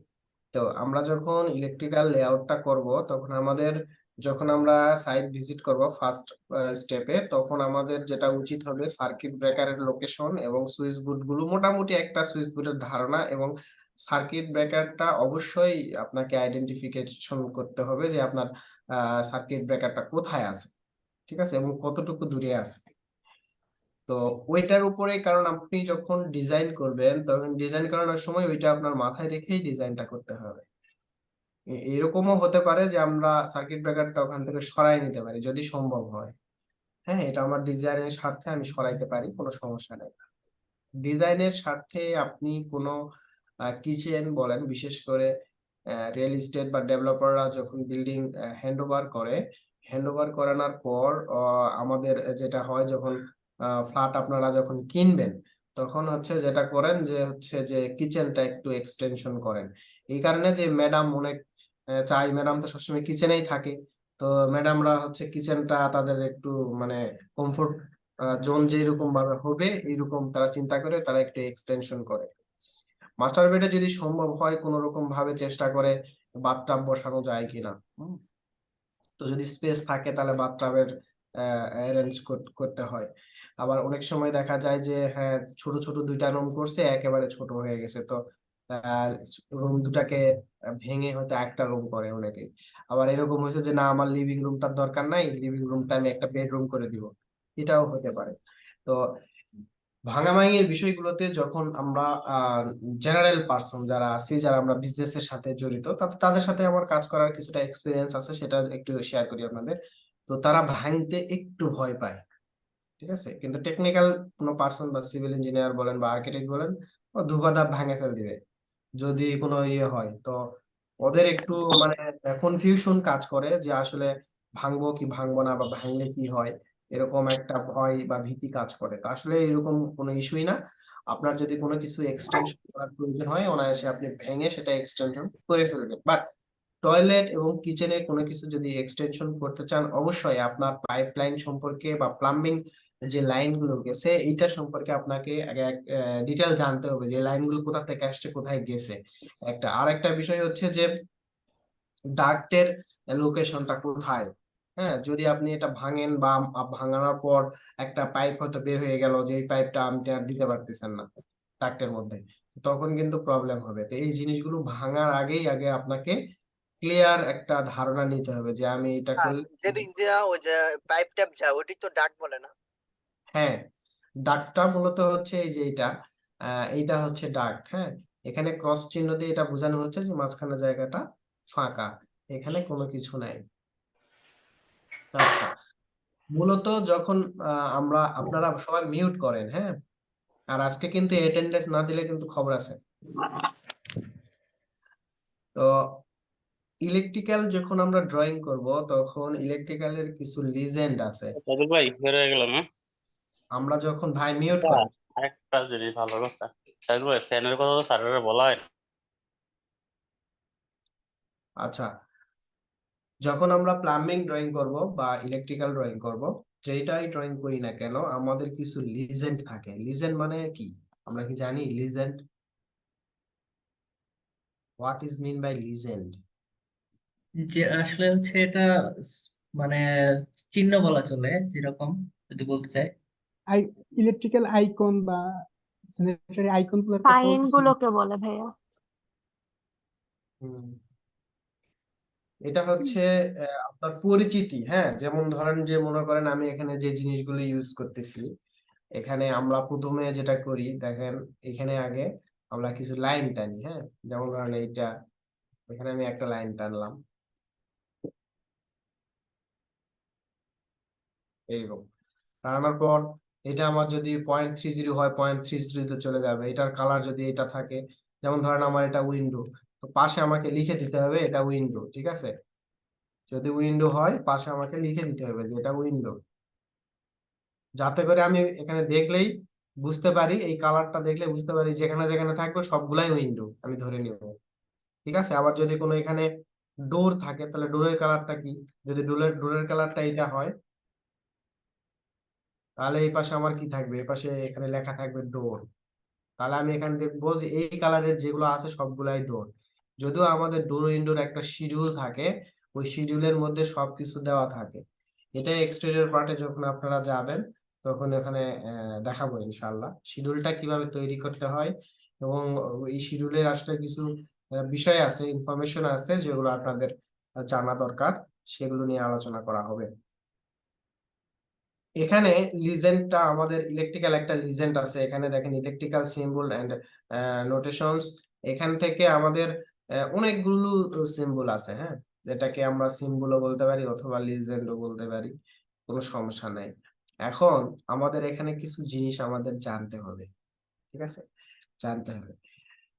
তো আমরা যখন ইলেকট্রিক্যাল লেআউটটা করব তখন আমাদের, যখন আমরা সাইট ভিজিট করব ফার্স্ট স্টেপে, তখন আমাদের যেটা উচিত হবে সার্কিট ব্রেকারের লোকেশন এবং সুইচ বোর্ড গুলো, মোটামুটি একটা সুইচ বোর্ডের ধারণা, এবং সার্কিট ব্রেকারটা অবশ্যই আপনাকে আইডেন্টিফিকেশন করতে হবে যে আপনার সার্কিট ব্রেকারটা কোথায় আছে, ঠিক আছে, এবং কতটুকু দূরে আছে। তো ওইটার উপরে, কারণ আপনি যখন ডিজাইন করবেন তখন ডিজাইন করানোর সময় ওইটা আপনার মাথায় রেখেই ডিজাইনটা করতে হবে। এরকমও হতে পারে যে আমরা সার্কিট ব্রেকারটা ওখান থেকে সরাই নিতে পারি যদি সম্ভব হয়। হ্যাঁ, এটা আমার ডিজাইনের স্বার্থে আমি সরাইতে পারি, কোনো সমস্যা নেই। ডিজাইনের স্বার্থে আপনি কোনো কিচেন বলেন, বিশেষ করে রিয়েল এস্টেট বা ডেভেলপাররা যখন বিল্ডিং হ্যান্ড ওভার করানোর পর আমাদের যেটা হয়, যখন ফ্ল্যাট আপনারা যখন কিনবেন তখন হচ্ছে যেটা করেন যে হচ্ছে যে কিচেনটা একটু এক্সটেনশন করেন। এই কারণে যে ম্যাডাম অনেক চাই, ম্যাডাম তো সবসময় কিচেনেই থাকে, তো ম্যাডামরা হচ্ছে কিচেনটা তাদের একটু মানে কমফোর্ট জোন যেরকম ভাবে হবে এইরকম তারা চিন্তা করে তারা একটু এক্সটেনশন করে। মাস্টার বেডে যদি সম্ভব হয় কোন রকম ভাবে চেষ্টা করে বাথটাব বসানো যায় কিনা। তো যদি স্পেস থাকে তাহলে বাথটাবের অ্যারেঞ্জ করতে হয়। আবার অনেক সময় দেখা যায় যে হ্যাঁ, ছোট ছোট দুইটা রুম করছে, একেবারে ছোট হয়ে গেছে, তো রুম দুটাকে ভেঙে হয়তো একটা রুম করে অনেকেই। আবার এরকম হয়েছে যে না, আমার লিভিং রুমটার দরকার নাই, লিভিং রুমটা আমি একটা বেডরুম করে দিব, এটাও হতে পারে। তো ভাঙাভাঙির বিষয়গুলোতে যখন আমরা জেনারেল পার্সন যারা আছি, যারা আমরা বিজনেসের সাথে জড়িত, তাদের সাথে আমার কাজ করার কিছুটা এক্সপিরিয়েন্স আছে, সেটা একটু শেয়ার করি আপনাদের। তো তারা ভাঙতে একটু ভয় পায়, ঠিক আছে, কিন্তু টেকনিক্যাল কোনো পার্সন বা সিভিল ইঞ্জিনিয়ার বলেন বা আর্কিটেক্ট বলেন, ও ধুপাধাপ ভাঙে ফেল দিবে যদি কোনো ইয়ে হয়। তো ওদের একটু মানে কনফিউশন কাজ করে যে আসলে ভাঙবো কি ভাঙবো না, বা ভাঙলে কি হয়, এরকম একটা ভয় বা ভীতি কাজ করে। তো আসলে এরকম কোনো ইস্যুই না। আপনার যদি কোনো কিছু এক্সটেনশন করার প্রয়োজন হয়, অনায়াসে আপনি ভেঙে সেটা এক্সটেনশন করে ফেলবেন। বাট টয়লেট এবং কিচেনে কোনো কিছু যদি এক্সটেনশন করতে চান, অবশ্যই আপনার পাইপলাইন সম্পর্কে বা প্লাম্বিং যে লাইনগুলো গেছে এইটা সম্পর্কে আপনাকে আগে ডিটেল জানতে হবে যে লাইনগুলো কোথা থেকে আসছে, কোথায় গেছে। আরেকটা বিষয় হচ্ছে যে ডাক্টের লোকেশনটা কোথায়। হ্যাঁ, যদি আপনি এটা ভাঙেন বা ভাঙানোর পর একটা পাইপ হয়তো বের হয়ে গেল, যে এই পাইপটা আপনি আর দিতে পারতেছেন না ডাক্টের মধ্যে, তখন কিন্তু প্রবলেম হবে। তো এই জিনিসগুলো ভাঙার আগেই আগে আপনাকে ক্লিয়ার একটা ধারণা নিতে হবে যে আমি এটা আর করলে। যেদিক দিয়া ওই যে পাইপ ট্যাপ যায় ওইটি তো ডাক বলে না? হ্যাঁ, ডাকটা মূলত হচ্ছে এই যে এইটা হচ্ছে ডাক। হ্যাঁ, এখানে ক্রস চিহ্ন দিয়ে এটা বোঝানো হচ্ছে যে মাঝখানে জায়গাটা ফাঁকা, এখানে কোনো কিছু নাই। আচ্ছা, মূলত যখন আপনারা সবাই মিউট করেন, হ্যাঁ, আর আজকে কিন্তু অ্যাটেন্ডেন্স না দিলে কিন্তু খবর আছে। তো ইলেকট্রিক্যাল যখন আমরা ড্রয়িং করব, তখন ইলেকট্রিক্যালের কিছু লিজেন্ড আছে। দাদু ভাই বের হয়ে গেলাম। হ্যাঁ, আমরা যখন ভাই মিউট আচ্ছা, করেন। আরেকটা জিনিস ভালো কথা, দাদু ভাই ফ্যানের কথা তো স্যারেরা বলা হয় না। আচ্ছা, যখন আমরা প্লাম্বিং ড্রয়িং করব বা ইলেকট্রিক্যাল ড্রয়িং করব, যেটাই ড্রয়িং করি না কেন, আমাদের কিছু লিজেন্ড থাকে। লিজেন্ড মানে কি আমরা কি জানি? Legend, what is mean by legend? যে আসলে হচ্ছে এটা মানে চিহ্ন বলা চলে, যেরকম যদি বলতে চাই। আই ইলেকট্রিক্যাল আইকন বা স্যানিটারি আইকন গুলোর কথা সাইন বলতেছেন? গুলোকে বলে ভাইয়া। এটা হচ্ছে আপনার পরিচিতি। হ্যাঁ, যেমন ধরেন যে মনে করেন আমি এখানে যে জিনিসগুলো ইউজ করতেছি, এখানে আমরা প্রথমে যেটা করি দেখেন, এখানে আগে আমরা কিছু লাইন টানি। হ্যাঁ, যেমন ধরেন এইটা, এখানে আমি একটা লাইন টানলাম এইরকম। টানানোর পর এটা আমার যদি 0.30 হয়, 0.30 চলে যাবে। এটার কালার যদি এটা থাকে, যেমন ধরেন আমার এটা উইন্ডো, তো পাশে আমাকে লিখে দিতে হবে এটা উইন্ডো। ঠিক আছে, যদি উইন্ডো হয় পাশে আমাকে লিখে দিতে হবে যে এটা উইন্ডো, যাতে করে আমি এখানে দেখলেই বুঝতে পারি, এই কালারটা দেখলে বুঝতে পারি যেখানে যেখানে থাকবে সবগুলাই উইন্ডো আমি ধরে নিব। ঠিক আছে, আবার যদি কোনো এখানে ডোর থাকে, তাহলে ডোরের কালারটা কি? যদি ডোরের কালারটা এটা হয়, তাহলে এই পাশে আমার কি থাকবে? এই পাশে এখানে লেখা থাকবে ডোর। তাহলে আমি এখানে দেখবো যে এই কালারের যেগুলো আছে সবগুলাই ডোর। যদিও আমাদের ডোর উইন্ডোর একটা শিডিউল থাকে, ওই শিডিউলের মধ্যে সবকিছু দেওয়া থাকে। এটা এক্সটেরিয়র পার্টে যখন আপনারা যাবেন, তখন এখানে দেখাবো ইনশাল্লাহ শিডিউলটা কিভাবে তৈরি করতে হয়। এবং এই শিডিউলের আসলে কিছু বিষয় আছে, ইনফরমেশন আছে যেগুলো আপনাদের জানা দরকার, সেগুলো নিয়ে আলোচনা করা হবে। এখানে লিজেন্ডটা, আমাদের ইলেকট্রিক্যাল একটা লিজেন্ড আছে। এখানে দেখেন ইলেকট্রিক্যাল সিম্বল এন্ড নোটেশনস। এখান থেকে আমাদের অনেকগুলো সিম্বল আছে। হ্যাঁ, যেটাকে আমরা সিম্বলও বলতে পারি অথবা লিজেন্ডও বলতে পারি, কোনো সমস্যা নাই। এখন আমাদের এখানে কিছু জিনিস আমাদের জানতে হবে। ঠিক আছে, জানতে হবে।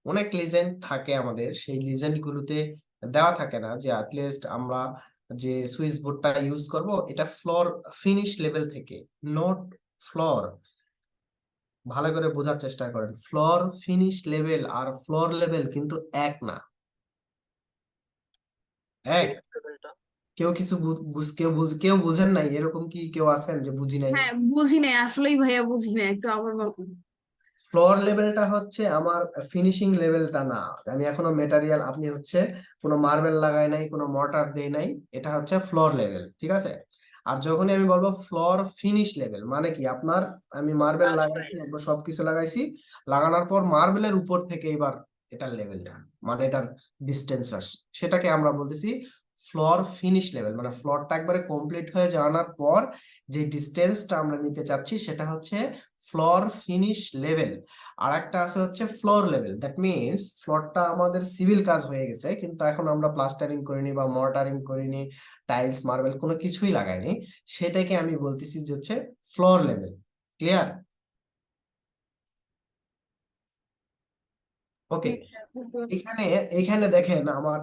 অনেক লিজেন্ড থাকে আমাদের, সেই লিজেন্ড গুলোতে দেওয়া থাকে না যে অ্যাটলিস্ট আমরা যে সুইচ বোর্ডটা ইউজ করব এটা ফ্লোর ফিনিশ লেভেল থেকে, নট ফ্লোর। ভালো করে বোঝার চেষ্টা করেন, ফ্লোর ফিনিশ লেভেল আর ফ্লোর লেভেল কিন্তু এক না। এক, লেভেলটা কেউ কিছু কেউ বুঝেন নাই এরকম কি কেউ আছেন যে বুঝি নাই? হ্যাঁ, বুঝি নাই আসলেই ভাইয়া, বুঝি নাই, একটু আবার বলুন। ফ্লোর লেভেলটা হচ্ছে আমার ফিনিশিং লেভেলটা না। আমি এখনো মেটারিয়াল, আপনি হচ্ছে কোনো মার্বেল লাগাই নাই, কোনো মর্টার দেই নাই, এটা হচ্ছে ফ্লোর লেভেল। ঠিক আছে, আর যখনই আমি বলবো ফ্লোর ফিনিশ লেভেল, মানে কি আপনার আমি মার্বেল কাজ হয়ে লাগাইছি, গেছে। একবার সবকিছু লাগাইছি, লাগানোর পর মার্বেলের উপর থেকে এবার এটার লেভেলটা, মানে এটার ডিস্টেন্স সেটাকে আমরা বলতেছি ফ্লোর ফিনিশ লেভেল। মানে ফ্লোরটা একবারে কমপ্লিট হয়ে যাওয়ার পর যে ডিস্টেন্সটা আমরা নিতে চাচ্ছি সেটা হচ্ছে ফ্লোর ফিনিশ লেভেল। আর একটা আছে হচ্ছে ফ্লোর লেভেল, দ্যাট মিনস ফ্লোরটা আমাদের সিভিল কাজ হয়ে গেছে, কিন্তু এখন আমরা প্লাস্টারিং করিনি বা মর্টারিং করিনি, টাইলস মার্বেল কোনো কিছুই লাগাইনি, সেটাকে আমি বলতেছি যে হচ্ছে ফ্লোর লেভেল। ক্লিয়ার? ওকে, এখানে এখানে দেখেন আমার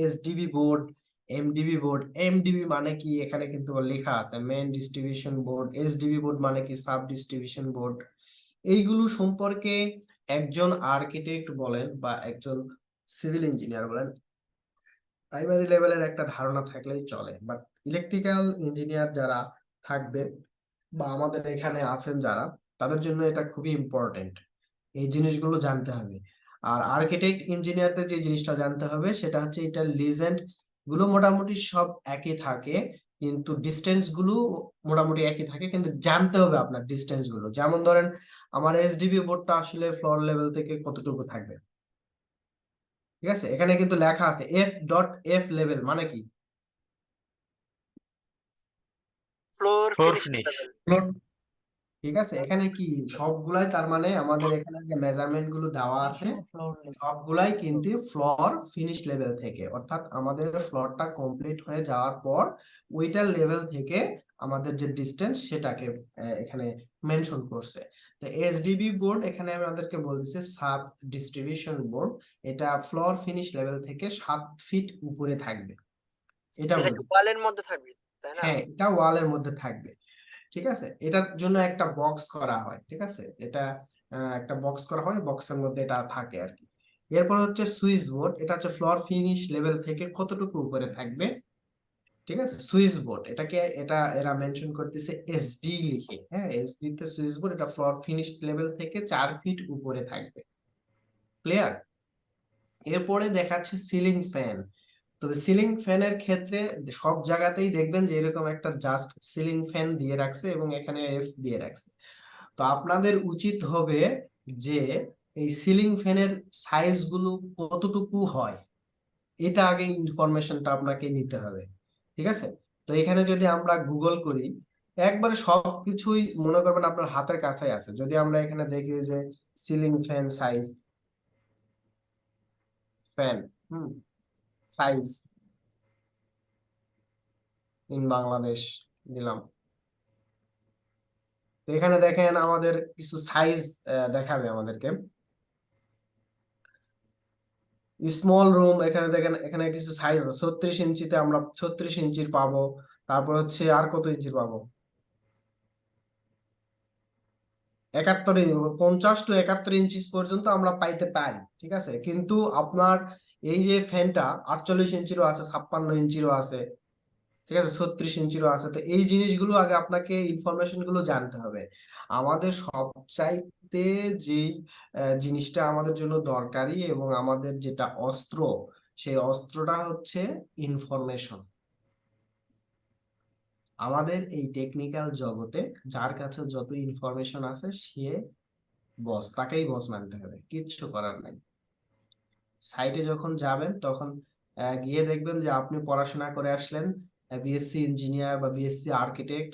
SDB board, MDB board. MDB মানে কি এখানে কিন্তু লেখা আছে, main distribution board. SDB board মানে কি, সাব ডিস্ট্রিবিউশন বোর্ড। এইগুলো সম্পর্কে একজন আর্কিটেক্ট বলেন বা একজন সিভিল ইঞ্জিনিয়ার বলেন, প্রাইমারি লেভেলের একটা ধারণা থাকলেই চলে। বাট ইলেকট্রিক্যাল ইঞ্জিনিয়ার যারা থাকবে বা আমাদের এখানে আছেন যারা, তাদের জন্য এটা খুবই ইম্পর্টেন্ট, এই জিনিসগুলো জানতে হবে। আর আর্কিটেক্ট ইঞ্জিনিয়ারদের যে জিনিসটা জানতে হবে সেটা হচ্ছে এটা লিজেন্ড গুলো মোটামুটি সব একই থাকে, কিন্তু ডিস্টেন্স গুলো মোটামুটি একই থাকে, কিন্তু জানতে হবে আপনার ডিস্টেন্স গুলো। যেমন ধরেন আমার এসডিবি বোর্ডটা আসলে ফ্লোর লেভেল থেকে কতটুকু থাকবে, ঠিক আছে? এখানে কিন্তু লেখা আছে F.F লেভেল মানে কি, floor floor finish finish. Level. Floor ঠিক আছে? এখানে কি সবগুলাই, তার মানে আমাদের এখানে যে মেজারমেন্ট গুলো দেওয়া আছে সবগুলাই কিন্তু ফ্লোর ফিনিশ লেভেল থেকে, অর্থাৎ আমাদের ফ্লোরটা কমপ্লিট হয়ে যাওয়ার পর ওইটার লেভেল থেকে আমাদের যে ডিস্টেন্স সেটাকে এখানে মেনশন করছে। তো এসডিবি বোর্ড এখানে আমাদেরকে বলতেছে সাব ডিস্ট্রিবিউশন বোর্ড, এটা ফ্লোর ফিনিশ লেভেল থেকে 7 ফিট উপরে থাকবে, এটা এটা কি বলতে। ওয়ালের মধ্যে থাকবে, তাই না? হ্যাঁ, এটা ওয়ালের মধ্যে থাকবে, ঠিক আছে? এটার জন্য একটা বক্স করা হয়, ঠিক আছে? এটা একটা বক্স করা হয়, বক্সের মধ্যে এটা থাকে আর কি। এরপর হচ্ছে সুইচ বোর্ড, এটা হচ্ছে ফ্লোর ফিনিশ লেভেল থেকে কতটুকু উপরে থাকবে, ঠিক আছে? সুইচ বোর্ড এটাকে এরা মেনশন করতেছে এসবি লিখে, হ্যাঁ, এসবি তে সুইচ বোর্ড, এটা ফ্লোর ফিনিশ লেভেল থেকে 4 ফিট উপরে থাকবে। ক্লিয়ার? এরপরে দেখাচ্ছে সিলিং ফ্যান। তবে সিলিং ফ্যানের ক্ষেত্রে সব জায়গাতেই দেখবেন যে এরকম একটা জাস্ট সিলিং ফ্যান দিয়ে রাখছে এবং এখানে এফ দিয়ে রাখছে। তো আপনাদের উচিত হবে যে এই সিলিং ফ্যানের সাইজ গুলো কতটুকু হয়, এটা আগে ইনফরমেশনটা আপনাকে নিতে হবে, ঠিক আছে? তো এখানে যদি আমরা গুগল করি, একবারে সবকিছুই মনে করবেন আপনার হাতের কাছে আছে। যদি আমরা এখানে দেখি যে ceiling fan size, fan size in Bangladesh দিলাম, তো এখানে দেখেন আমাদের কিছু সাইজ দেখাবে আমাদেরকে। স্মল রুম, এখানে দেখেন এখানে কিছু সাইজ আছে। 36 ইঞ্চিতে আমরা 36 ইঞ্চির পাবো। তারপর হচ্ছে আর কত ইঞ্চির পাবো, 50 টু 71 ইঞ্চি পর্যন্ত আমরা পাইতে পারি, ঠিক আছে? কিন্তু আপনার এই যে ফ্যানটা 48 ইঞ্চিরও আছে, 56 ইঞ্চিরও আছে, ঠিক আছে, 36 ইঞ্চিরও আছে। তো এই জিনিসগুলো আগে আপনাকে ইনফরমেশন গুলো জানতে হবে। আমাদের সবচাইতে যে জিনিসটা আমাদের জন্য দরকারি এবং আমাদের যেটা অস্ত্র, সেই অস্ত্রটা হচ্ছে ইনফরমেশন। আমাদের এই টেকনিক্যাল জগতে যার কাছে যত ইনফরমেশন আছে সে বস, তাকেই বস মানতে হবে, কিচ্ছু করার নাই। সাইটে যখন যাবেন তখন গিয়ে দেখবেন যে আপনি পড়াশোনা করে আসলেন বিএসসি ইঞ্জিনিয়ার বা বিএসসি আর্কিটেক্ট,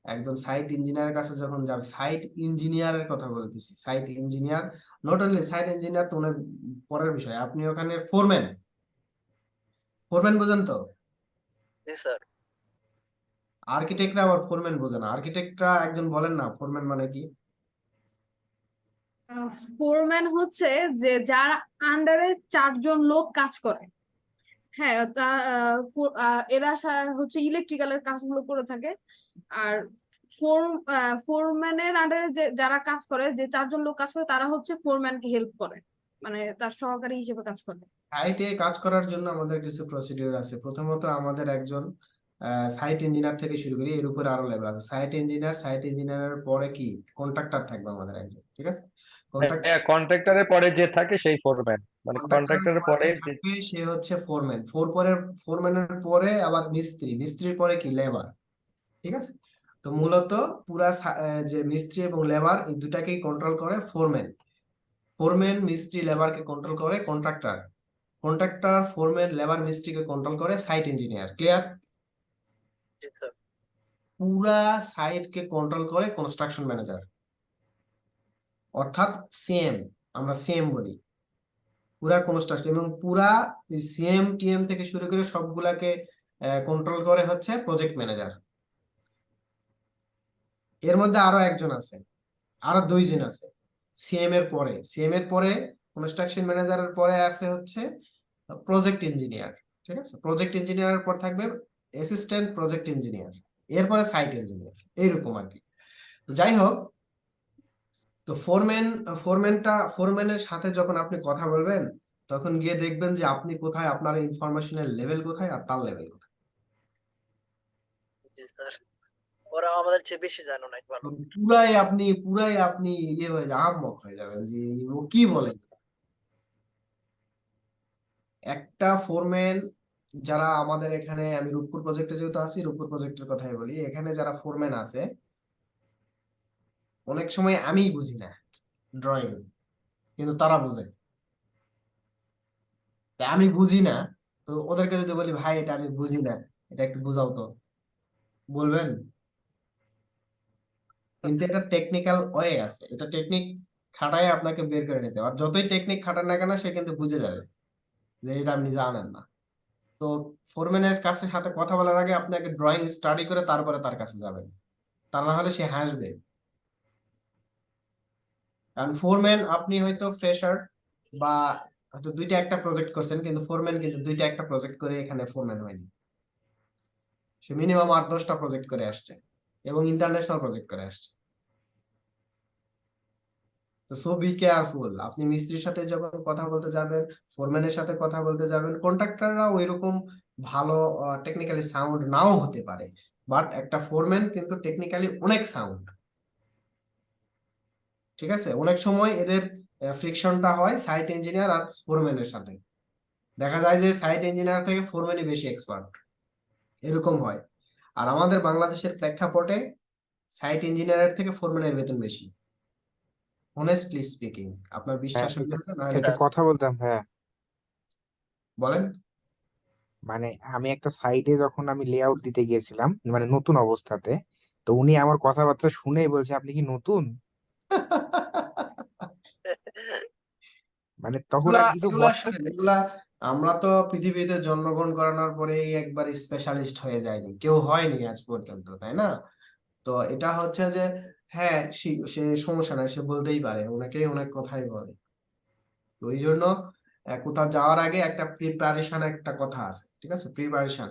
একজন সাইট ইঞ্জিনিয়ারের কাছে যখন যাবেন, সাইট ইঞ্জিনিয়ারের কথা বলতেছি, site engineer, not only site engineer তো অনেক পরের বিষয়, আপনি ওখানে ফোরম্যান, ফোরম্যান বোঝেন তো? জি স্যার। আর্কিটেক্টরা আবার ফোরম্যান বোঝে না। আর্কিটেক্টরা একজন বলেন না ফোরম্যান মানে কি? ফোরম্যান হচ্ছে যে যার আন্ডারে 4 জন লোক কাজ করে। হ্যাঁ, এরা হচ্ছে ইলেকট্রিক্যালের কাজগুলো করে থাকে। আর ফোরম্যানের আন্ডারে যে যারা কাজ করে, যে 4 জন লোক কাজ করে, তারা হচ্ছে ফোরম্যানকে হেল্প করে, মানে তার সহকারী হিসেবে কাজ করে। সাইটে কাজ করার জন্য আমাদের কিছু প্রসিডিউর আছে। প্রথমত আমাদের একজন সাইট ইঞ্জিনিয়ার থেকে শুরু করি, এর উপরে আরো লেভেল আছে। সাইট ইঞ্জিনিয়ার, সাইট ইঞ্জিনিয়ারের পরে কি কন্ট্রাক্টর থাকবে আমাদের একজন, ঠিক আছে? কন্ট্রাক্টরের পরে যে থাকে সেই ফোরম্যান, মানে কন্ট্রাক্টরের কন্ট্রাক্টরের পরে পরে যে থাকবে সে হচ্ছে ফোরম্যান। ফোরম্যানের পরে আবার মিস্ত্রি, মিস্ত্রির পরে কি লেবার, ঠিক আছে? তো মূলত পুরা যে মিস্ত্রি এবং লেবার এই দুটাকেই কন্ট্রোল করে ফোরম্যান। ফোরম্যান মিস্ত্রি লেবারকে কন্ট্রোল করে কন্ট্রাক্টর। কন্ট্রাক্টর ফোরম্যান লেবার মিস্ত্রিকে কন্ট্রোল করে সাইট ইঞ্জিনিয়ার। ক্লিয়ার? জি স্যার। পুরা সাইটকে কন্ট্রোল করে কনস্ট্রাকশন ম্যানেজার, অর্থাৎ সিএম, আমরা সিএম বলি। পুরা কনস্ট্রাকশন এবং পুরা সিএম টিএম থেকে শুরু করে সবগুলাকে কন্ট্রোল করে হচ্ছে প্রজেক্ট ম্যানেজার। এর মধ্যে আরো একজন আছে, আরো 2 জন আছে সিএম এর পরে। সিএম এর পরে কনস্ট্রাকশন ম্যানেজারের পরে আছে হচ্ছে প্রজেক্ট ইঞ্জিনিয়ার, ঠিক আছে? প্রজেক্ট ইঞ্জিনিয়ারের পর থাকবে অ্যাসিস্ট্যান্ট প্রজেক্ট ইঞ্জিনিয়ার, এরপরে সাইট ইঞ্জিনিয়ার, এইরকম আর কি। তো যাই হোক, তো ফোরম্যানের সাথে যখন আপনি কথা বলবেন তখন গিয়ে দেখবেন যে আপনি কোথায়, আপনার ইনফরমেশনের লেভেল কোথায় আর তার লেভেল কোথায়। জি স্যার, ওরা আমাদের চেয়ে বেশি জানো অনেক ভালো। পুরাই আপনি ইয়ে হয়ে যাবেন, আহাম্মক হয়ে যাবেন যে ও কি বলে। একটা ফোরম্যান, যারা আমাদের এখানে, আমি রূপপুর প্রজেক্টে যেহেতু আছি, রূপপুর প্রজেক্টের কথাই বলি, এখানে যারা ফোরম্যান আছে অনেক সময় আমি বুঝি না ড্রয়িং, কিন্তু তারা বুঝে। তা আমি বুঝি না, তো ওদেরকে যদি বলি ভাই এটা আমি বুঝি না, এটা একটু বুঝাও তো, বলবেন? কিন্তু এটা টেকনিক্যাল ওয়ে আছে, এটা টেকনিক খাটায় আপনাকে বের করে নিতে হবে। আর যতই টেকনিক খাটান না কেন সে কিন্তু বুঝে যাবে যে এটা আপনি জানেন না। তো ফোরম্যানের কাছে সাথে কথা বলার আগে আপনাকে ড্রয়িং স্টাডি করে তারপরে তার কাছে যাবেন, তা না হলে সে হাসবে। কারণ ফোরম্যান, আপনি হয়তো ফ্রেশার বা হয়তো দুইটা একটা প্রজেক্ট করছেন, কিন্তু ফোরম্যান কিন্তু দুইটা একটা প্রজেক্ট করে এখানে ফোরম্যান হয়নি। সে মিনিমাম 8-10টা প্রজেক্ট করে আসছে এবং ইন্টারন্যাশনাল প্রজেক্ট করে আসছে। তো সো বি কেয়ারফুল, আপনি মিস্ত্রির সাথে যখন কথা বলতে যাবেন, ফোরম্যানের সাথে কথা বলতে যাবেন, কন্ট্রাক্টররা ওইরকম ভালো টেকনিক্যালি সাউন্ড নাও হতে পারে, বাট একটা ফোরম্যান কিন্তু টেকনিক্যালি অনেক সাউন্ড, ঠিক আছে? অনেক সময় এদের ফ্রিকশনটা হয় সাইট ইঞ্জিনিয়ার আর ফোরম্যানের সাথে, দেখা যায় যে সাইট ইঞ্জিনিয়ার থেকে ফোরম্যানই বেশি এক্সপার্ট, এরকম হয়। আর আমাদের বাংলাদেশের প্রেক্ষাপটে সাইট ইঞ্জিনিয়ারের থেকে ফোরম্যানের বেতন বেশি, অনেস্টলি স্পিকিং। আপনার হ্যাঁ, বিশ্বাস হলে একটা না হলে একটা কথা বলতাম, হ্যাঁ। বলেন। মানে আমি একটা সাইটে যখন আমি লেআউট দিতে গিয়েছিলাম, মানে নতুন অবস্থাতে, তো উনি আমার কথাবার্তা শুনেই বলছে আপনি কি নতুন? মানে তখন এগুলা আর কিছু এগুলা বলার শুনেন, এগুলা আমরা তো পৃথিবীতে জন্মগ্রহণ করানোর পরেই একবার স্পেশালিস্ট হয়ে যায়নি, কেউ হয়নি আজ পর্যন্ত, তাই না? তো এটা হচ্ছে যে হ্যাঁ, সে সমস্যা নাই, সে বলতেই পারে, অনেকেই অনেক কথাই বলে। তো এই জন্য কোথাও যাওয়ার আগে একটা প্রিপারেশন, একটা কথা আছে, ঠিক আছে? প্রিপারেশন,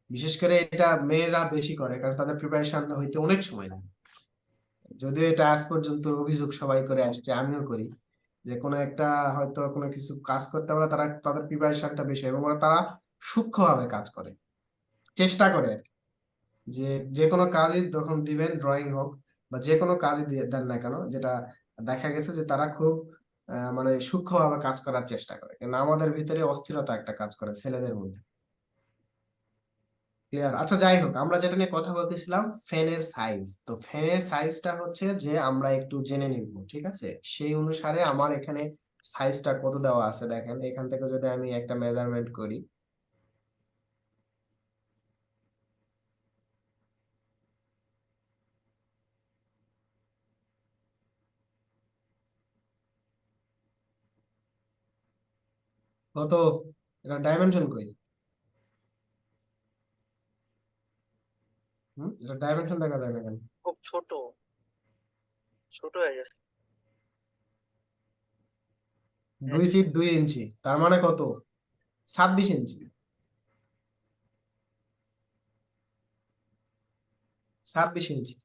বিশেষ করে এটা মেয়েরা বেশি করে, কারণ তাদের প্রিপারেশন হইতে অনেক সময় লাগে। যদিও এটা আজ পর্যন্ত অভিযোগ সবাই করে আসছে, আমিও করি, যে কোনো একটা হয়তো কোনো কিছু কাজ করতে হলে তাদের প্রিপারেশনটা বেশি, এবং তারা সূক্ষ্মভাবে কাজ করে, চেষ্টা করে আর কি। যে যে কোনো কাজই যখন দিবেন, ড্রয়িং হোক বা যে কোনো কাজই দিয়ে দেন না কেন, যেটা দেখা গেছে যে তারা খুব মানে সূক্ষ্মভাবে কাজ করার চেষ্টা করে, কিন্তু আমাদের ভিতরে অস্থিরতা একটা কাজ করে ছেলেদের মধ্যে। ক্লিয়ার? আচ্ছা, যাই হোক, আমরা যেটা নিয়ে কথা বলতেছিলাম, ফ্যানের সাইজ। তো ফ্যানের সাইজটা হচ্ছে যে আমরা একটু জেনে নিব, ঠিক আছে? সেই অনুসারে আমার এখানে সাইজটা কত দেওয়া আছে দেখেন, এখান থেকে যদি আমি একটা মেজারমেন্ট করি, কত, এটা ডাইমেনশন কই? এটা ডাইমেনশন দেখা যায় না কেন? খুব ছোট ছোট হয়ে গেছে। 2 ফিট 2 ইঞ্চি, তার মানে কত? 26 ইঞ্চি। 26 ইঞ্চি।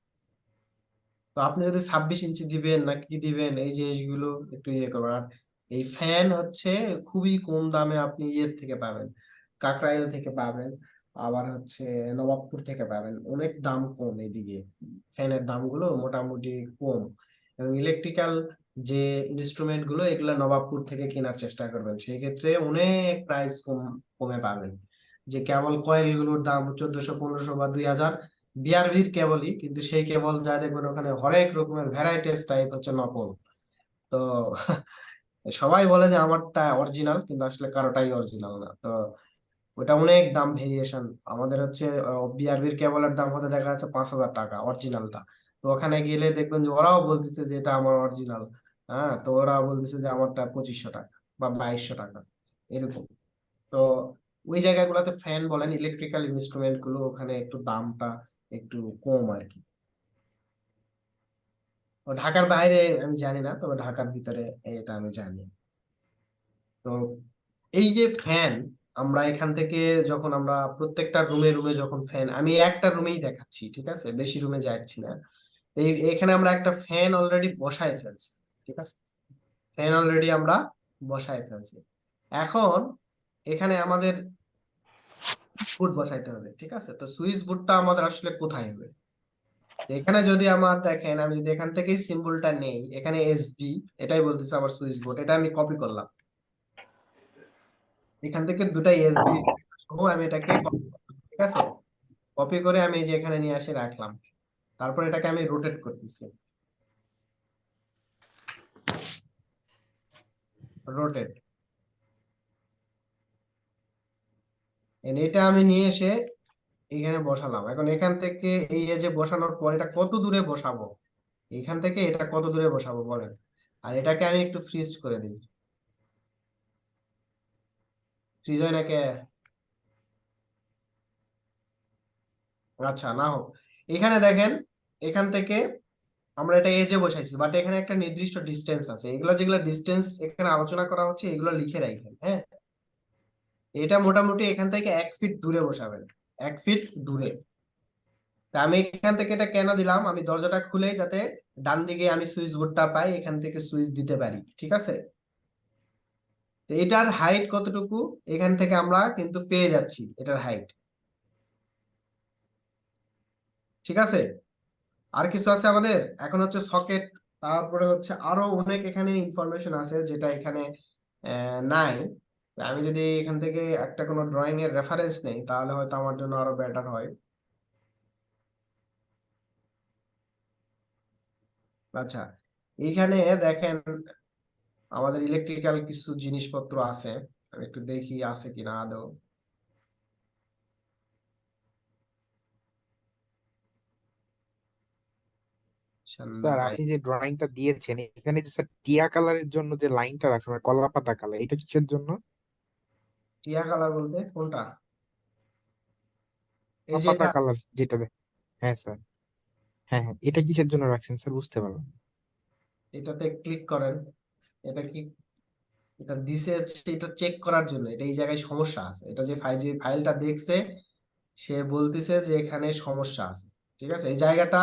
তো আপনি যদি 26 ইঞ্চি দিবেন না কি দিবেন, এই জিনিসগুলো একটু ইয়ে করবেন। আর এই ফ্যান হচ্ছে খুবই কম দামে আপনি ইয়ের থেকে পাবেন, কাকরাইল থেকে পাবেন, আবার হচ্ছে নবাবপুর থেকে পাবেন, অনেক দাম কম এদিকে, ফ্যানের দামগুলো মোটামুটি কম। এবং ইলেকট্রিক্যাল যে ইনস্ট্রুমেন্ট গুলো, এগুলো নবাবপুর থেকে কেনার চেষ্টা করবেন, সেই ক্ষেত্রে অনেক প্রাইস কমে পাবেন। যে কেবল কয়েল গুলোর দাম 1400, 1500 বা 2000 বিআরভির কেবলই, কিন্তু সেই কেবল যা দেখবেন ওখানে হরেক রকমের ভ্যারাইটিস টাইপ হচ্ছে নকল। তো সবাই বলে যে আমারটা অরিজিনাল, কিন্তু আসলে কারোটাই অরিজিনাল না। তো ওটা অনেক দাম ভেরিয়েশন। আমাদের হচ্ছে বিআরভির কেবলের দাম হতে দেখা যাচ্ছে 5000 টাকা অরিজিনালটা। তো ওখানে গেলে দেখবেন যে ওরাও বলতেছে যে এটা আমার অরিজিনাল। হ্যাঁ, তো ওরা বলতেছে যে আমারটা 2500 টাকা বা 2200 টাকা, এরকম। তো ওই জায়গাগুলোতে ফ্যান বলেন, ইলেকট্রিক্যাল ইনস্ট্রুমেন্ট গুলো ওখানে একটু দামটা একটু কম আর কি। ও ঢাকার বাইরে আমি জানি না, তবে ঢাকার ভিতরে এটা আমি জানি। তো এই যে ফ্যান, আমরা এখান থেকে যখন আমরা প্রত্যেকটা রুমে রুমে যখন ফ্যান, আমি একটা রুমেই দেখাচ্ছি, ঠিক আছে, বেশি রুমে যাচ্ছি না। এখানে আমরা একটা ফ্যান অলরেডি বসায় ফেলছি, ঠিক আছে, ফ্যান অলরেডি আমরা বসায় ফেলছি। এখন এখানে আমাদের বুট বসাইতে হবে, ঠিক আছে। তো সুইচ বুটটা আমাদের আসলে কোথায় হবে? তো এখানে যদি আমার দেখেন, আমি যদি এখান থেকেই সিম্বলটা নেই, এখানে এসবি, এটাই বলতেছে আমার সুইচ বোর্ড, এটা আমি কপি করলাম, এখান থেকে দুটাই এসবি সহ আমি এটাকে copy করলাম, ঠিক আছে। কপি করে আমি এই যে এখানে নিয়ে এসে রাখলাম, তারপর এটাকে আমি রোটেট করতেছি, রোটেট। এটা আমি নিয়ে এসে এখানে বসালাম। এখন এখান থেকে এই যে বসানোর পর এটা কত দূরে বসাবো, এখান থেকে এটা কত দূরে বসাবো বলেন। আর এটাকে আমি একটু ফ্রিজ করে দিই, ফ্রিজ হয় নাকি? আচ্ছা, না হোক। এখানে দেখেন, এখান থেকে আমরা এটা এজে বসাইছি, বাট এখানে একটা নির্দিষ্ট ডিস্টেন্স আছে। এগুলো যেগুলো ডিস্টেন্স এখানে আলোচনা করা হচ্ছে, এগুলো লিখে রাখবেন, হ্যাঁ। এটা মোটামুটি এখান থেকে 1 ফিট দূরে বসাবেন, 1 ফিট দূরে। তা আমি এখান থেকে এটা কেন দিলাম, আমি দরজাটা খুলে যাতে ডান দিকে আমি সুইচ বোর্ডটা পাই, এখান থেকে সুইচ দিতে পারি, ঠিক আছে। তো এটার হাইট কতটুকু এখান থেকে আমরা কিন্তু পেয়ে যাচ্ছি, এটার হাইট, ঠিক আছে। আর কিছু আছে আমাদের, এখন হচ্ছে সকেট, তারপরে হচ্ছে আরো অনেক এখানে ইনফরমেশন আছে যেটা এখানে নাই। তা আমি যদি এখান থেকে একটা কোনো ড্রয়িং এর রেফারেন্স নেই, তাহলে হয়তো আমার জন্য আরো বেটার হয়। আচ্ছা, এইখানে দেখেন আমাদের ইলেকট্রিক্যাল কিছু জিনিসপত্র আছে, আমি একটু দেখি আছে কিনা আদৌ। স্যার আপনি যে ড্রয়িংটা দিয়েছেন এখানে যে স্যার টিয়া কালারের জন্য যে লাইনটা রাখছেন মানে কলা পাতা কালার, এটা কিসের জন্য? টিয়া কালার বলতে কোনটা? এই কলা যে পাতা এটা, কালার যেটা হ্যাঁ স্যার, হ্যাঁ হ্যাঁ, এটা কিসের জন্য রাখছেন স্যার বুঝতে পারলাম না। এটাতে ক্লিক করেন, এটা কি, এটা দিছে হচ্ছে এটা চেক করার জন্য, এটা এই জায়গায় সমস্যা আছে, এটা যে ফাইলটা দেখছে সে বলতেছে যে এখানে সমস্যা আছে, ঠিক আছে। এই জায়গাটা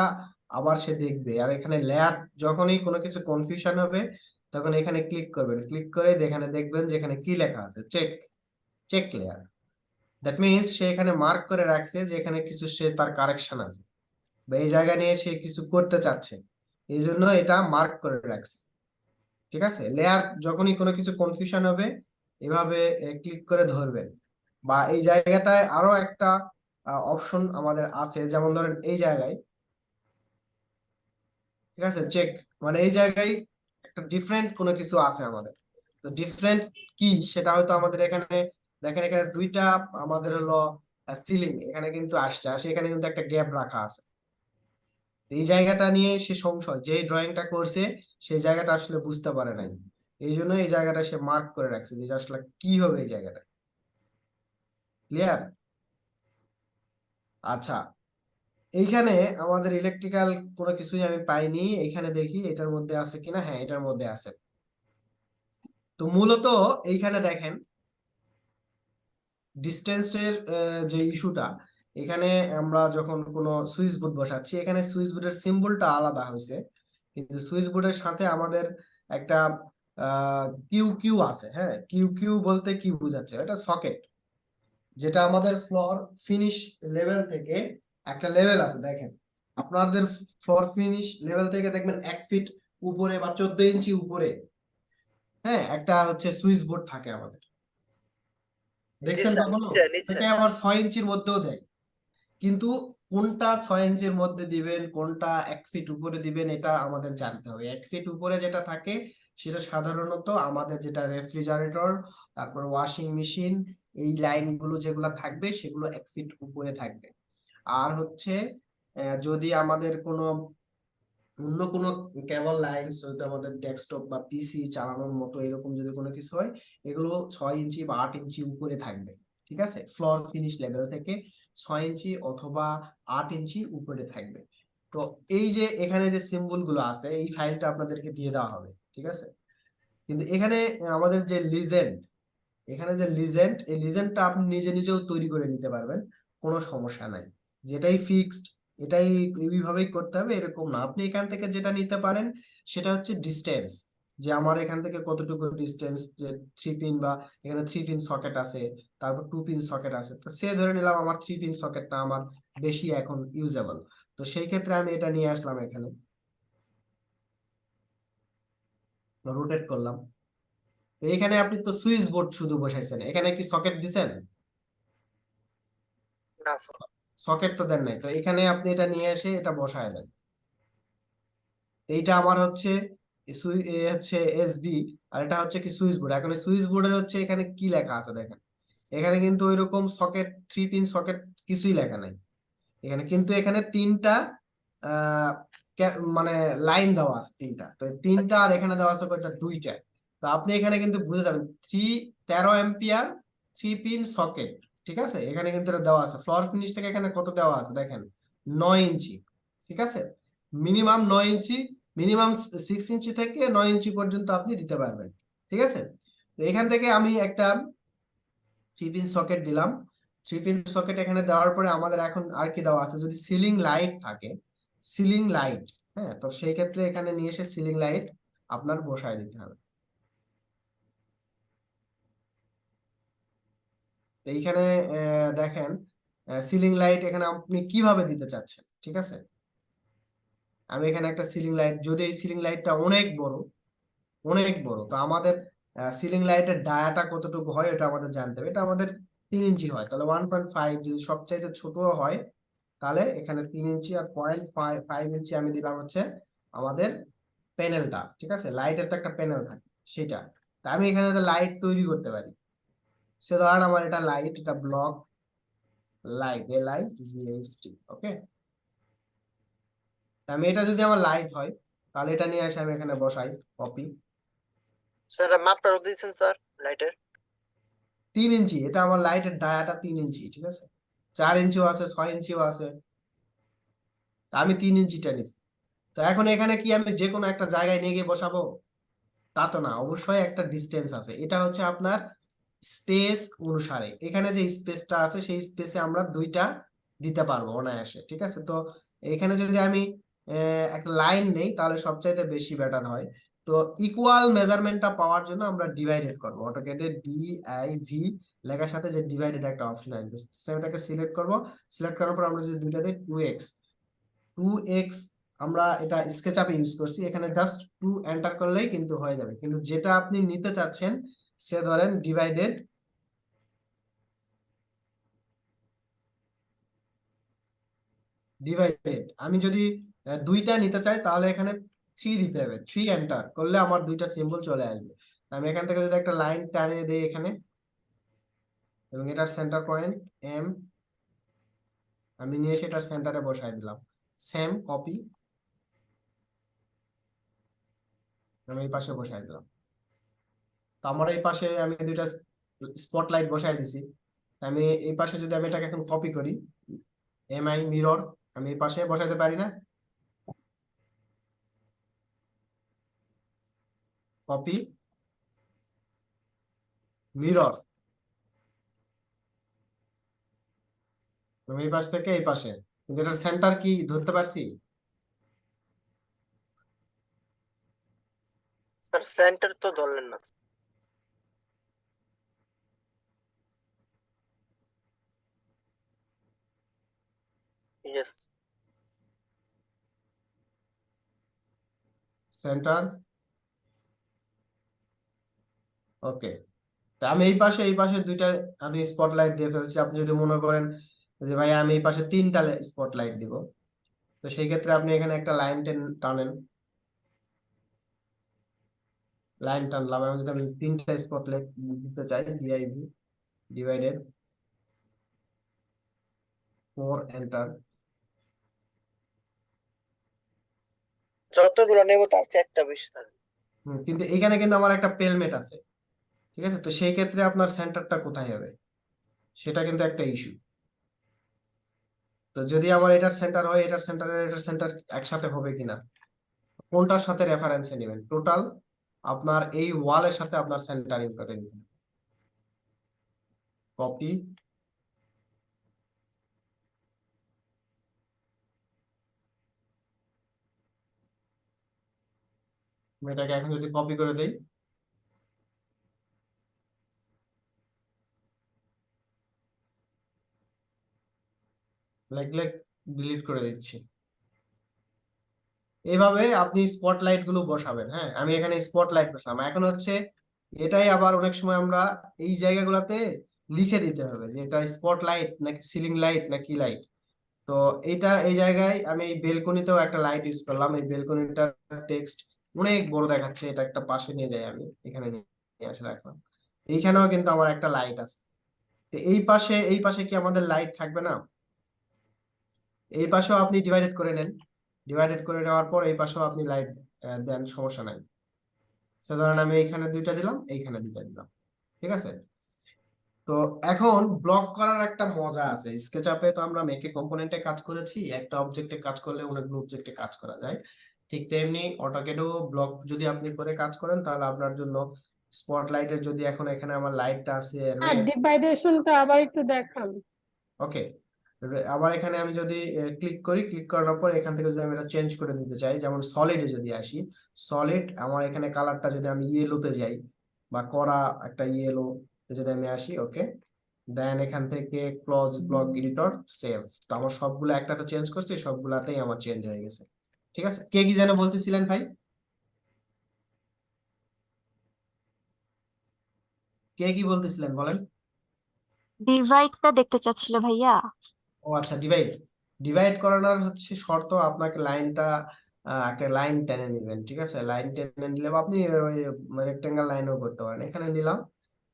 আবার সে দেখবে। আর এখানে লেয়ার, যখনই কোনো কিছু কনফিউশন হবে তখন এখানে ক্লিক করবেন, ক্লিক করে এখানে দেখবেন যে এখানে কি লেখা আছে, check, check layer. That means সে এখানে মার্ক করে রাখছে যে এখানে কিছু সে তার কারেকশন আছে, বা এই জায়গা নিয়ে সে কিছু করতে চাচ্ছে, এই জন্য এটা মার্ক করে রাখছে, ঠিক আছে। লেয়ার যখনই কোনো কিছু কনফিউশন হবে এভাবে ক্লিক করে ধরবেন। বা এই জায়গাটায় আরো একটা অপশন আমাদের আছে, যেমন ধরেন এই জায়গায়, ঠিক আছে, চেক, মানে এই জায়গায় একটা ডিফারেন্ট কোনো কিছু আছে আমাদের। তো ডিফারেন্ট কি সেটা হয়তো আমাদের এখানে দেখেন, এখানে দুইটা আমাদের হলো সিলিং, এখানে কিন্তু আসে এখানে কিন্তু একটা গ্যাপ রাখা আছে। এই জায়গাটা নিয়ে সে সংশয়, যে ড্রয়িংটা করছে সেই জায়গাটা আসলে বুঝতে পারে নাই, এই জন্য এই জায়গাটা সে মার্ক করে রাখছে যে আসলে কি হবে এই জায়গাটা। ক্লিয়ার? আচ্ছা, এইখানে আমাদের ইলেকট্রিক্যাল কোনো কিছুই আমি পাইনি, এখানে দেখি এটার মধ্যে আছে কিনা, হ্যাঁ এটার মধ্যে আছে। তো মূলত এইখানে দেখেন ডিস্টেন্সের যে ইস্যুটা, এখানে আমরা যখন কোনো সুইচ বোর্ড বসাচ্ছি এখানে সুইচ বোর্ডের সিম্বলটা আলাদা হয়েছে, কিন্তু সুইচ বোর্ডের সাথে আমাদের একটা কিউ কিউ আছে। হ্যাঁ, কিউ কিউ বলতে কি বোঝাচ্ছে, এটা সকেট, যেটা আমাদের ফ্লোর ফিনিশ লেভেল থেকে একটা লেভেল আছে, দেখেন আপনাদের ফ্লোর ফিনিশ লেভেল থেকে দেখবেন 1 ফিট উপরে বা 14 ইঞ্চি উপরে, হ্যাঁ, একটা হচ্ছে সুইচ বোর্ড থাকে আমাদের, দেখছেন স্যার, কখনো? নিচে এটা আবার 6 ইঞ্চির মধ্যেও দেয়, কিন্তু কোনটা 6 ইঞ্চির মধ্যে দিবেন, কোনটা 1 ফিট উপরে দিবেন, এটা আমাদের জানতে হবে। 1 ফিট উপরে যেটা থাকে সেটা সাধারণত আমাদের যেটা রেফ্রিজারেটর, তারপর ওয়াশিং মেশিন, এই লাইনগুলো যেগুলো থাকবে সেগুলো 1 ফিট উপরে থাকবে। আর হচ্ছে যদি আমাদের কোনো অন্য কোনো কেবল লাইন, যদি আমাদের ডেস্কটপ বা পিসি চালানোর মতো এরকম যদি কোনো কিছু হয়, এগুলো 6 ইঞ্চি বা 8 ইঞ্চি উপরে থাকবে, ঠিক আছে। ফ্লোর ফিনিশ লেভেল থেকে 6 ইঞ্চি অথবা 8 ইঞ্চি উপরে থাকবে। তো এই যে এখানে যে সিম্বল গুলো আছে এই ফাইলটা আপনাদেরকে দিয়ে দেওয়া হবে, ঠিক আছে। কিন্তু এখানে আমাদের যে লিজেন্ড, এখানে যে লিজেন্ড, এই লিজেন্ডটা আপনি নিজে নিজেও তৈরি করে নিতে পারবেন, কোনো সমস্যা নাই। যেটাই ফিক্সড এটাই এইভাবেই করতে হবে এরকম না। আপনি এখান থেকে যেটা নিতে পারেন সেটা হচ্ছে ডিস্টেন্স, যে আমার এখান থেকে কতটুকু ডিস্টেন্স, যে 3 পিন বা এখানে 3 পিন সকেট আছে, তারপর 2 পিন সকেট আছে, তো সে ধরে নিলাম আমার 3 পিন সকেটটা আমার বেশি এখন ইউজেবল, তো সেই ক্ষেত্রে আমি এটা নিয়ে আসলাম, এখানে রোটেট করলাম। তো এখানে আপনি তো সুইচ বোর্ড শুধু বসাইছেন, এখানে কি সকেট দিছেন? না স্যার। সকেট তো দেন নাই, তো এখানে আপনি এটা নিয়ে এসে এটা বসায় দেন। এইটা আমার হচ্ছে হচ্ছে এসবি, আর এটা হচ্ছে কি সুইচ বোর্ড। এখন সুইচ বোর্ডের হচ্ছে এখানে কি লেখা আছে দেখেন, এখানে কিন্তু ওইরকম সকেট 3 পিন সকেট কিছুই লেখা নাই এখানে, কিন্তু এখানে 3টা মানে লাইন দেওয়া আছে 3টা, তো এই 3টা আর এখানে দেওয়া আছে কয়টা, 2টা। তো আপনি এখানে কিন্তু বুঝে যাবেন 13 এম্পিয়ার 3 পিন সকেট, ঠিক আছে। এখানে কিন্তু এটা দেওয়া আছে, ফ্লোর ফিনিশ থেকে এখানে কত দেওয়া আছে দেখেন, 9 ইঞ্চি, ঠিক আছে। মিনিমাম 9 ইঞ্চি, মিনিমাম 6 ইঞ্চি থেকে 9 ইঞ্চি পর্যন্ত আপনি দিতে পারবেন, ঠিক আছে। তো এখান থেকে আমি একটা 3 পিন সকেট দিলাম। 3 পিন সকেট এখানে দেওয়ার পরে আমাদের এখন আর কি দেওয়া আছে, যদি সিলিং লাইট থাকে, সিলিং লাইট, হ্যাঁ, তো সেই ক্ষেত্রে এখানে নিয়ে এসে সিলিং লাইট আপনার বসায় দিতে হবে। তো এইখানে দেখেন সিলিং লাইট এখানে আপনি কিভাবে দিতে চাচ্ছেন, ঠিক আছে। আমি এখানে একটা সিলিং লাইট, যদি এই সিলিং লাইটটা অনেক বড়, অনেক বড়, তো আমাদের সিলিং লাইটের ডায়াটা কতটুকু হয় এটা আমাদের জানতে হবে। এটা আমাদের 3 ইঞ্চি হয়, তাহলে 1.5, যদি সবচাইতে ছোট হয় তাহলে এখানে 3 ইঞ্চি, আর 0.5 ইঞ্চি আমি দিলাম হচ্ছে আমাদের প্যানেলটা, ঠিক আছে। লাইটের তো একটা প্যানেল থাকে সেটা, তা আমি এখানে লাইট তৈরি করতে পারি। সে ধরেন আমার এটা লাইট, এটা ব্লক লাইট, LIGHT, ওকে। আমি এটা যদি আমার লাইট হয় তাহলে এটা নিয়ে এসে আমি এখানে বসাই, কপি। স্যার মাপটা দিয়েছেন স্যার লাইটের? 3 ইঞ্চি, এটা আমার লাইটের ডায়াটা 3 ইঞ্চি, ঠিক আছে। 4 ইঞ্চিও আছে, 6 ইঞ্চিও আছে, তা আমি 3 ইঞ্চিটা নিচ্ছি। তো এখন এখানে কি আমি যে কোনো একটা জায়গায় নিয়ে গিয়ে বসাবো? তা তো না, অবশ্যই একটা ডিস্টেন্স আছে। এটা হচ্ছে আপনার স্পেস অনুসারে, এখানে যে স্পেসটা আছে সেই স্পেসে আমরা 2টা দিতে পারবো অনায়াসে, ঠিক আছে। তো এখানে যদি আমি একটা লাইন নেই তাহলে সবচাইতে বেশি বেটার হয়। তো ইকুয়াল মেজারমেন্টটা পাওয়ার জন্য আমরা ডিভাইডেড করব, অটোক্যাডে DIV লেখার সাথে যে ডিভাইডেড একটা অপশন আসবে, সেটাকে সিলেক্ট করব। সিলেক্ট করার পর আমরা যদি 2টা দিই 2x, আমরা এটা স্কেচআপে ইউজ করছি, এখানে জাস্ট 2 এন্টার করলেই কিন্তু হয়ে যাবে। কিন্তু যেটা আপনি নিতে চাচ্ছেন সে ধরেন ডিভাইডেড, আমি যদি 2টা নিতে চাই তাহলে এখানে 3 দিতে হবে, 3 এন্টার করলে আমার 2টা সিম্বল চলে আসবে। আমি এখান থেকে যদি একটা লাইন টানিয়ে দেই এখানে, এবং এটার সেন্টার পয়েন্ট M, আমি নিয়ে সেটার সেন্টারে বসাই দিলাম, সেম কপি, আমি এই পাশে বসাই দিলাম। তো আমার এই পাশে আমি 2টা স্পটলাইট বসাই দিছি। আমি এই পাশে যদি আমি এটাকে এখন কপি করি, MI মিরর, আমি এই পাশে বসাইতে পারি না, কপি মিরর, এই পাশ থেকে এই পাশে, কিন্তু এটার সেন্টার কি ধরতে পারছি? স্যার সেন্টার তো ধরলেন না। ইয়েস। সেন্টার, ওকে। তা আমি এই পাশে 2টা আমি স্পটলাইট দিয়ে ফেলছি। আপনি যদি মনে করেন যে ভাই আমি এই পাশে 3টা স্পটলাইট দিব, তো সেই ক্ষেত্রে আপনি এখানে একটা লাইন টানেন, লাইন টানলাম। আমি যদি 3টা স্পটলাইট দিতে চাই, DIV ডিভাইডেড 4 এন্টার, যতগুলো নেব তার চেয়ে একটা বেশি থাকবে। কিন্তু এখানে কিন্তু আমার একটা পেলমেট আছে, ঠিক আছে। তো সেই ক্ষেত্রে আপনার সেন্টারটা কোথায় হবে সেটা কিন্তু একটা ইস্যু। তো যদি আমার এটার সেন্টার হয়, এটার সেন্টার একসাথে হবে কিনা, কোনটার সাথে রেফারেন্সে নেবেন, টোটাল আপনার এই ওয়ালের সাথে আপনার সেন্টারিং করে নেবেন। কপি, এটাকে এখন যদি কপি করে দেই, লিখলে ডিলিট করে দিচ্ছি। এইভাবে আপনি স্পটলাইট গুলো বসাবেন। হ্যাঁ, আমি এখানে স্পটলাইট বসালাম। এখন হচ্ছে এটাই আবার অনেক সময় আমরা এই জায়গাগুলোতে লিখে দিতে হবে যে এটা স্পটলাইট নাকি সিলিং লাইট নাকি লাইট। তো এটা এই জায়গায় আমি এই বেলকনিতেও একটা লাইট ইউজ করলাম। এই বেলকনিটার টেক্সট অনেক বড় দেখাচ্ছে, এটা একটা পাশে নিয়ে যাই, আমি এখানে নিয়ে আসে রাখলাম। এইখানেও কিন্তু আমার একটা লাইট আছে। তো এই পাশে কি আমাদের লাইট থাকবে না? এই পাশেও আপনি ডিভাইডেড করে নেন। ডিভাইডেড করে নেওয়ার পর এই পাশেও আপনি লাইট দেন, সমস্যা নাই। সে ধরেন আমি এইখানে দুইটা দিলাম, এইখানে দুইটা দিলাম, ঠিক আছে। তো এখন ব্লক করার একটা মজা আছে। স্কেচআপে তো আমরা মেকে কম্পোনেন্টে কাজ করেছি, একটা অবজেক্টে কাজ করলে অনেকগুলো অবজেক্টে কাজ করা যায়। ঠিক তেমনি অটোক্যাডেও ব্লক যদি আপনি করে কাজ করেন তাহলে আপনার জন্য স্পটলাইটের, যদি এখন এখানে আমার লাইটটা আছে রেড, ডিভাইডেশনটা আবার একটু দেখান। ওকে, আবার এখানে আমি যদি ক্লিক করি, ক্লিক করার পর এখান থেকে যদি আমি এটা চেঞ্জ করে দিতে চাই, যেমন সলিডে যদি আসি, সলিড আমার এখানে কালারটা যদি আমি ইয়েলোতে যাই বা করা একটা ইয়েলো যদি আমি আসি, ওকে, দেন এখান থেকে ক্লোজ ব্লক এডিটর, সেভ। তো আমার সবগুলো একটাতে চেঞ্জ করছি, সবগুলাতেই আমার চেঞ্জ হয়ে গেছে। ঠিক আছে, কে কি যেন বলতেছিলেন ভাই? কে কি বলতেছিলেন বলেন? ডিভাইডটা দেখতে চাচ্ছিল ভাইয়া। ও আচ্ছা, ডিভাইড। ডিভাইড করানোর হচ্ছে শর্ত, আপনাকে লাইনটা একটা লাইন টেনে নেবেন। ঠিক আছে, লাইন টেনে নিলে বা আপনি ওই রেক্টেঙ্গেল লাইনও করতে পারেন। এখানে নিলাম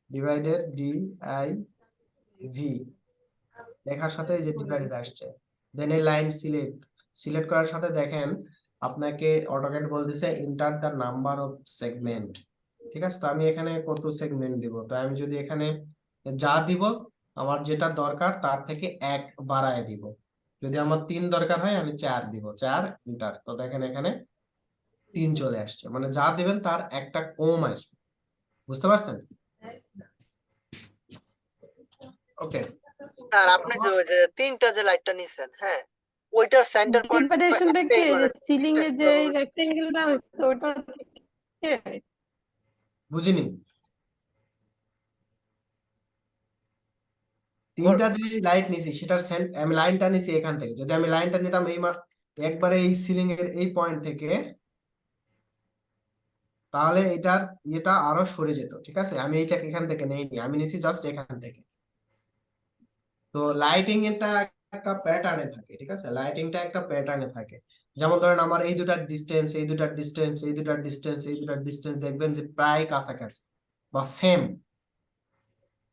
ডিভাইডেড, DIV লেখার সাথে এই যে ডিভাইডেড আসছে। দেন এই লাইন সিলেক্ট করার সাথে দেখেন আপনাকে অটোক্যাড বলতেছে enter the number of segment. ঠিক আছে, তো আমি এখানে কত সেগমেন্ট দিব? তো আমি যদি এখানে যা দিব, আমার যেটা দরকার তার থেকে 1 বাড়ায় দিব। যদি আমার 3 দরকার হয় আমি 4 দিব, 4 এন্টার। তো দেখেন এখানে 3 চলে আসছে, মানে যা দিবেন তার একটা কম আসবে। বুঝতে পারছেন? ওকে, আর আপনি যে ওই যে তিনটা যে লাইটটা নিছেন, হ্যাঁ, ওইটার সেন্টার পয়েন্ট ডিভাইডেশনটা কি একটাই করে দেন। সিলিং এটা এর যে কিভাবে হবে? রেক্টেঙ্গেলটা হচ্ছে ওটা থেকে বুঝিনি। তিনটা যে লাইট নিছি সেটার আমি লাইনটা নিছি এখান থেকে। যদি আমি লাইনটা নিতাম একবারে এই সিলিং এর এই পয়েন্ট থেকে, তাহলে এটার এটা আরো সরে যেত। ঠিক আছে, আমি এইটা এখান থেকে নেইনি, আমি নিছি জাস্ট এখান থেকে। তো লাইটিং এটা একটা প্যাটার্নে থাকে। ঠিক আছে, লাইটিংটা একটা প্যাটার্নে থাকে। যেমন ধরেন আমার এই দুটার ডিসটেন্স, এই দুটার ডিসটেন্স, এই দুটার ডিসটেন্স, এই দুটার ডিসটেন্স দেখবেন যে প্রায় কাছাকাছি বা সেম,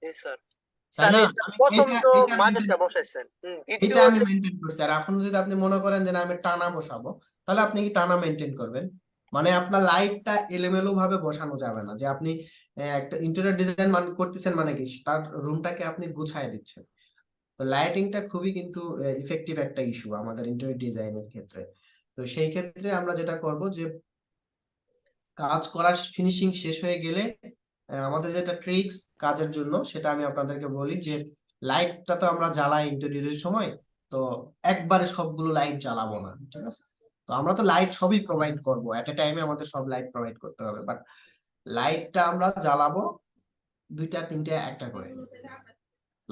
জি স্যার। তাই স্যার না? এই প্রথম এটা তো এটা মাঝেরটা বসাইছেন, এটা দ্বিতীয় আমি মেনটেন করছি। আর এখন যদি আপনি মনে করেন যে না আমি টানা বসাবো, তাহলে আপনি কি টানা মেনটেন করবেন? মানে আপনার লাইটটা এলোমেলো ভাবে বসানো যাবে না। যে আপনি একটা ইন্টেরিয়র ডিজাইন করতেছেন, মানে কি তার রুমটাকে আপনি গুছায় দিচ্ছেন। তো লাইটিংটা খুবই কিন্তু ইফেক্টিভ একটা ইস্যু আমাদের ইন্টেরিয়র ডিজাইনের ক্ষেত্রে। তো সেই ক্ষেত্রে আমরা যেটা করব যে কাজ করা ফিনিশিং শেষ হয়ে গেলে আমাদের যেটা ট্রিক্স কাজের জন্য, সেটা আমি আপনাদেরকে বলি যে লাইটটা তো আমরা জ্বালাই ইন্টেরিয়রের সময়, তো একবারে সবগুলো লাইট জ্বালাবো না। ঠিক আছে, তো আমরা তো লাইট সবই প্রোভাইড করব, এট এ টাইমে আমাদের সব লাইট প্রোভাইড করতে হবে, বাট লাইটটা আমরা জ্বালাবো 2টা 3টা একটা করে,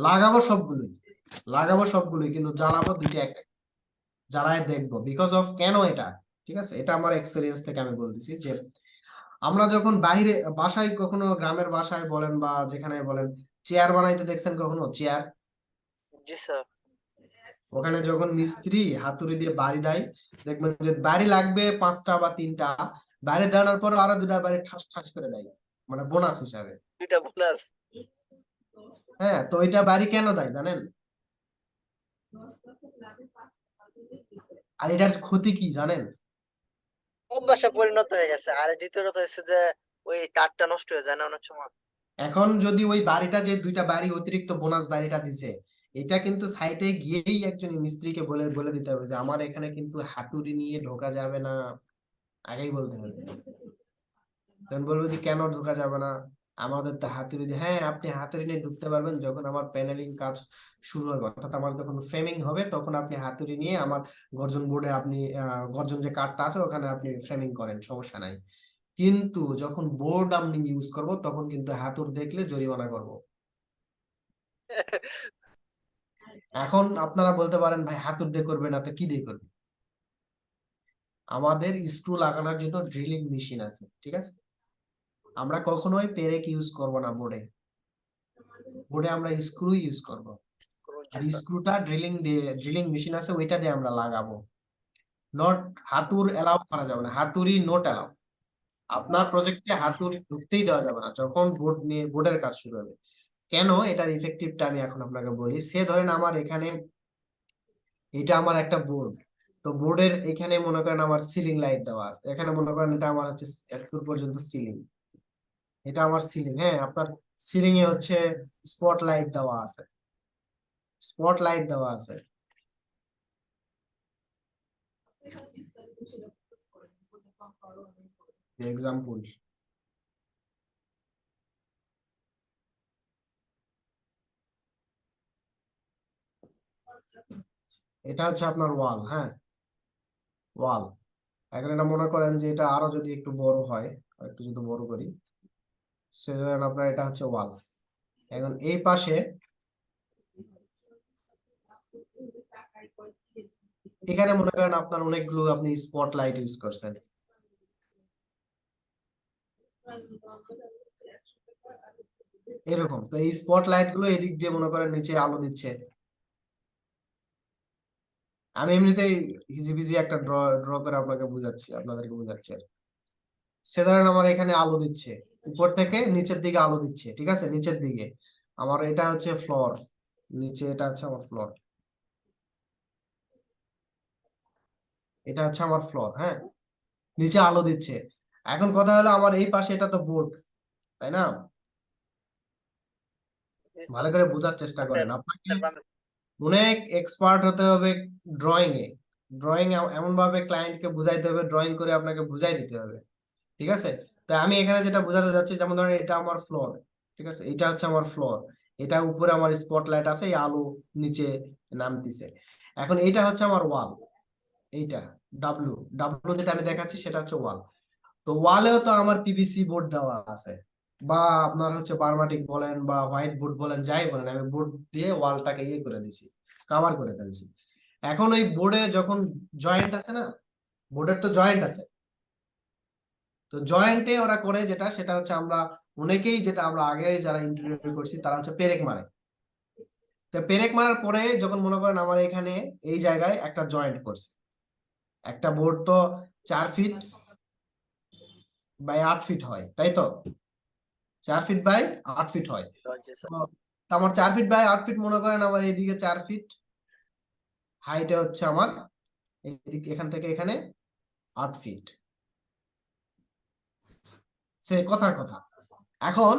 লাগাবো সবগুলোই কিন্তু জ্বালাবো 2টা একটা, জ্বালায় দেখবো। বিকজ অফ কেন এটা, ঠিক আছে, এটা আমার এক্সপেরিয়েন্স থেকে আমি বলতেছি যে আমরা যখন বাইরে বাসায়, কখনো গ্রামের বাসায় বলেন বা যেখানে বলেন, চেয়ার বানাইতে দেখছেন কখনো? চেয়ার, জি স্যার। ওখানে যখন মিস্ত্রি হাতুড়ি দিয়ে বাড়ি দেয়, দেখবেন যে বাড়ি লাগবে 5টা বা 3টা, বাড়ি দাঁড়ানোর পর আরো 2টা বাড়ি ঠাস ঠাস করে দেয়, মানে বোনাস হিসাবে। দুইটা বোনাস। হ্যাঁ, তো এটা বাড়ি কেন দেয় জানেন? আর এটার ক্ষতি কি জানেন? অভ্যাসে পরিণত হয়ে গেছে। আর দ্বিতীয়ত হচ্ছে যে ওই কাঠটা নষ্ট হয়ে যায় না অনেক সময়। এখন যদি ওই বাড়িটা, যে 2টা বাড়ি অতিরিক্ত বোনাস বাড়িটা দিছে, এটা কিন্তু সাইটে গিয়েই একজন মিস্ত্রিকে বলে বলে দিতে হবে যে আমার এখানে কিন্তু হাতুড়ি নিয়ে ঢোকা যাবে না, আগেই বলতে হবে। তখন বলবো যে কেন ঢোকা যাবে না? আমাদের তো হাতুড়ি দিয়ে, হ্যাঁ আপনি হাতুড়ি নিয়ে ঢুকতে পারবেন যখন আমার প্যানেলিং কাজ শুরু হবে, অর্থাৎ আমার যখন ফ্রেমিং হবে তখন আপনি হাতুড়ি নিয়ে আমার গর্জন বোর্ডে আপনি গর্জন যে কার্ডটা আছে ওখানে আপনি ফ্রেমিং করেন, সমস্যা নাই। কিন্তু যখন বোর্ড আমি ইউজ করব তখন কিন্তু হাতুড় দেখলে জরিমানা করব। এখন আপনারা বলতে পারেন ভাই হাতুড় দিয়ে করবে না তো কি দিয়ে করবে? আমাদের স্ক্রু লাগানোর জন্য ড্রিলিং মেশিন আছে, ঠিক আছে? আমরা কখনোই পেরেক ইউজ করব না বোর্ডে, বোর্ডে আমরা স্ক্রু ইউজ করব। আর স্ক্রুটা ড্রিলিং মেশিন আছে ওইটা দিয়ে আমরা লাগাবো। নট হাতুড় এলাও করা যাবে না, হাতুড়ি নট এলাও। আপনার প্রজেক্টে হাতুড়ি ঢুকতেই দেওয়া যাবে না যখন বোর্ডের কাজ শুরু হবে। কেন? এটার ইফেক্টিভটা আমি এখন আপনাকে বলি। সে ধরেন আমার এখানে এটা আমার একটা বোর্ড, তো বোর্ডের এখানে মনে করেন আমার সিলিং লাইট দেওয়া আছে, এখানে মনে করেন এটা আমার হচ্ছে এতদূর পর্যন্ত সিলিং, এটা আমার সিলিং। হ্যাঁ, আপনার সিলিং এ হচ্ছে স্পট লাইট দেওয়া আছে, স্পট লাইট দেওয়া আছে। এক্সাম্পল, এটা হচ্ছে আপনার ওয়াল। হ্যাঁ, ওয়াল। এখন এটা মনে করেন যে এটা আরো যদি একটু বড় হয়, আর একটু যদি বড় করি, সে ধরেন আপনার এটা হচ্ছে ওয়াল। এখন এই পাশে এখানে মনে করেন আপনার অনেকগুলো আপনি স্পট লাইট ইউজ করছেন, এরকম। তো এই স্পট লাইট গুলো এদিক দিয়ে মনে করেন নিচে আলো দিচ্ছে। আমি এমনিতেই ইজি বিজি একটা ড্র করে আপনাকে বুঝাচ্ছি, আপনাদেরকে বুঝাচ্ছি আর কি। সে ধরেন আমার এখানে আলো দিচ্ছে, উপর থেকে নিচের দিকে আলো দিচ্ছে, ঠিক আছে? নিচের দিকে আমার এটা হচ্ছে ফ্লোর, নিচে এটা হচ্ছে আমার ফ্লোর, এটা হচ্ছে আমার ফ্লোর। হ্যাঁ, নিচে আলো দিচ্ছে। এখন কথা হলো আমার এই পাশে এটা তো বোর্ড, তাই না? ভালো করে বোঝার চেষ্টা করেন। আপনাকে অনেক এক্সপার্ট হতে হবে ড্রয়িং এ। ড্রয়িং এমন ভাবে ক্লায়েন্টকে বুঝাইতে হবে, ড্রয়িং করে আপনাকে বুঝাই দিতে হবে, ঠিক আছে? তাই আমি এখানে যেটা বোঝাতে যাচ্ছি, যেমন ধরেন এটা আমার ফ্লোর, ঠিক আছে? এটা হচ্ছে আমার ফ্লোর, এটা উপরে আমার স্পটলাইট আছে, এই আলো নিচে নামতিছে। এখন এইটা হচ্ছে আমার ওয়াল, এইটা ডাব্লু ডাব্লু যেটা আমি দেখাচ্ছি সেটা হচ্ছে ওয়াল। তো ওয়ালেও তো আমার পিভিসি বোর্ড দেওয়া আছে, বা আপনার হচ্ছে বার্মাটিক বলেন বা হোয়াইট বোর্ড বলেন, যাই বলেন, আমি বোর্ড দিয়ে ওয়ালটাকে ইয়ে করে দিছি, কভার করে ফেলছি। এখন ওই বোর্ডে যখন জয়েন্ট আছে না, বোর্ডের তো জয়েন্ট আছে, তো জয়েন্টে ওরা করে যেটা, সেটা হচ্ছে আমরা অনেকেই, যেটা আমরা আগে যারা ইন্টারভিউ করছি তারা হচ্ছে পেরেক মারে। তো পেরেক মারার পরে যখন মনে করেন আমার এখানে এই জায়গায় একটা জয়েন্ট করছে, একটা বোর্ড তো 4 ফিট বাই 8 ফিট হয়, তাই তো? 4 ফিট বাই 8 ফিট হয়। তো আমার 4 ফিট বাই 8 ফিট মনে করেন আমার এইদিকে 4 ফিট হাইটে হচ্ছে আমার এইদিকে, এখান থেকে এখানে 8 ফিট, সে কথার কথা। এখন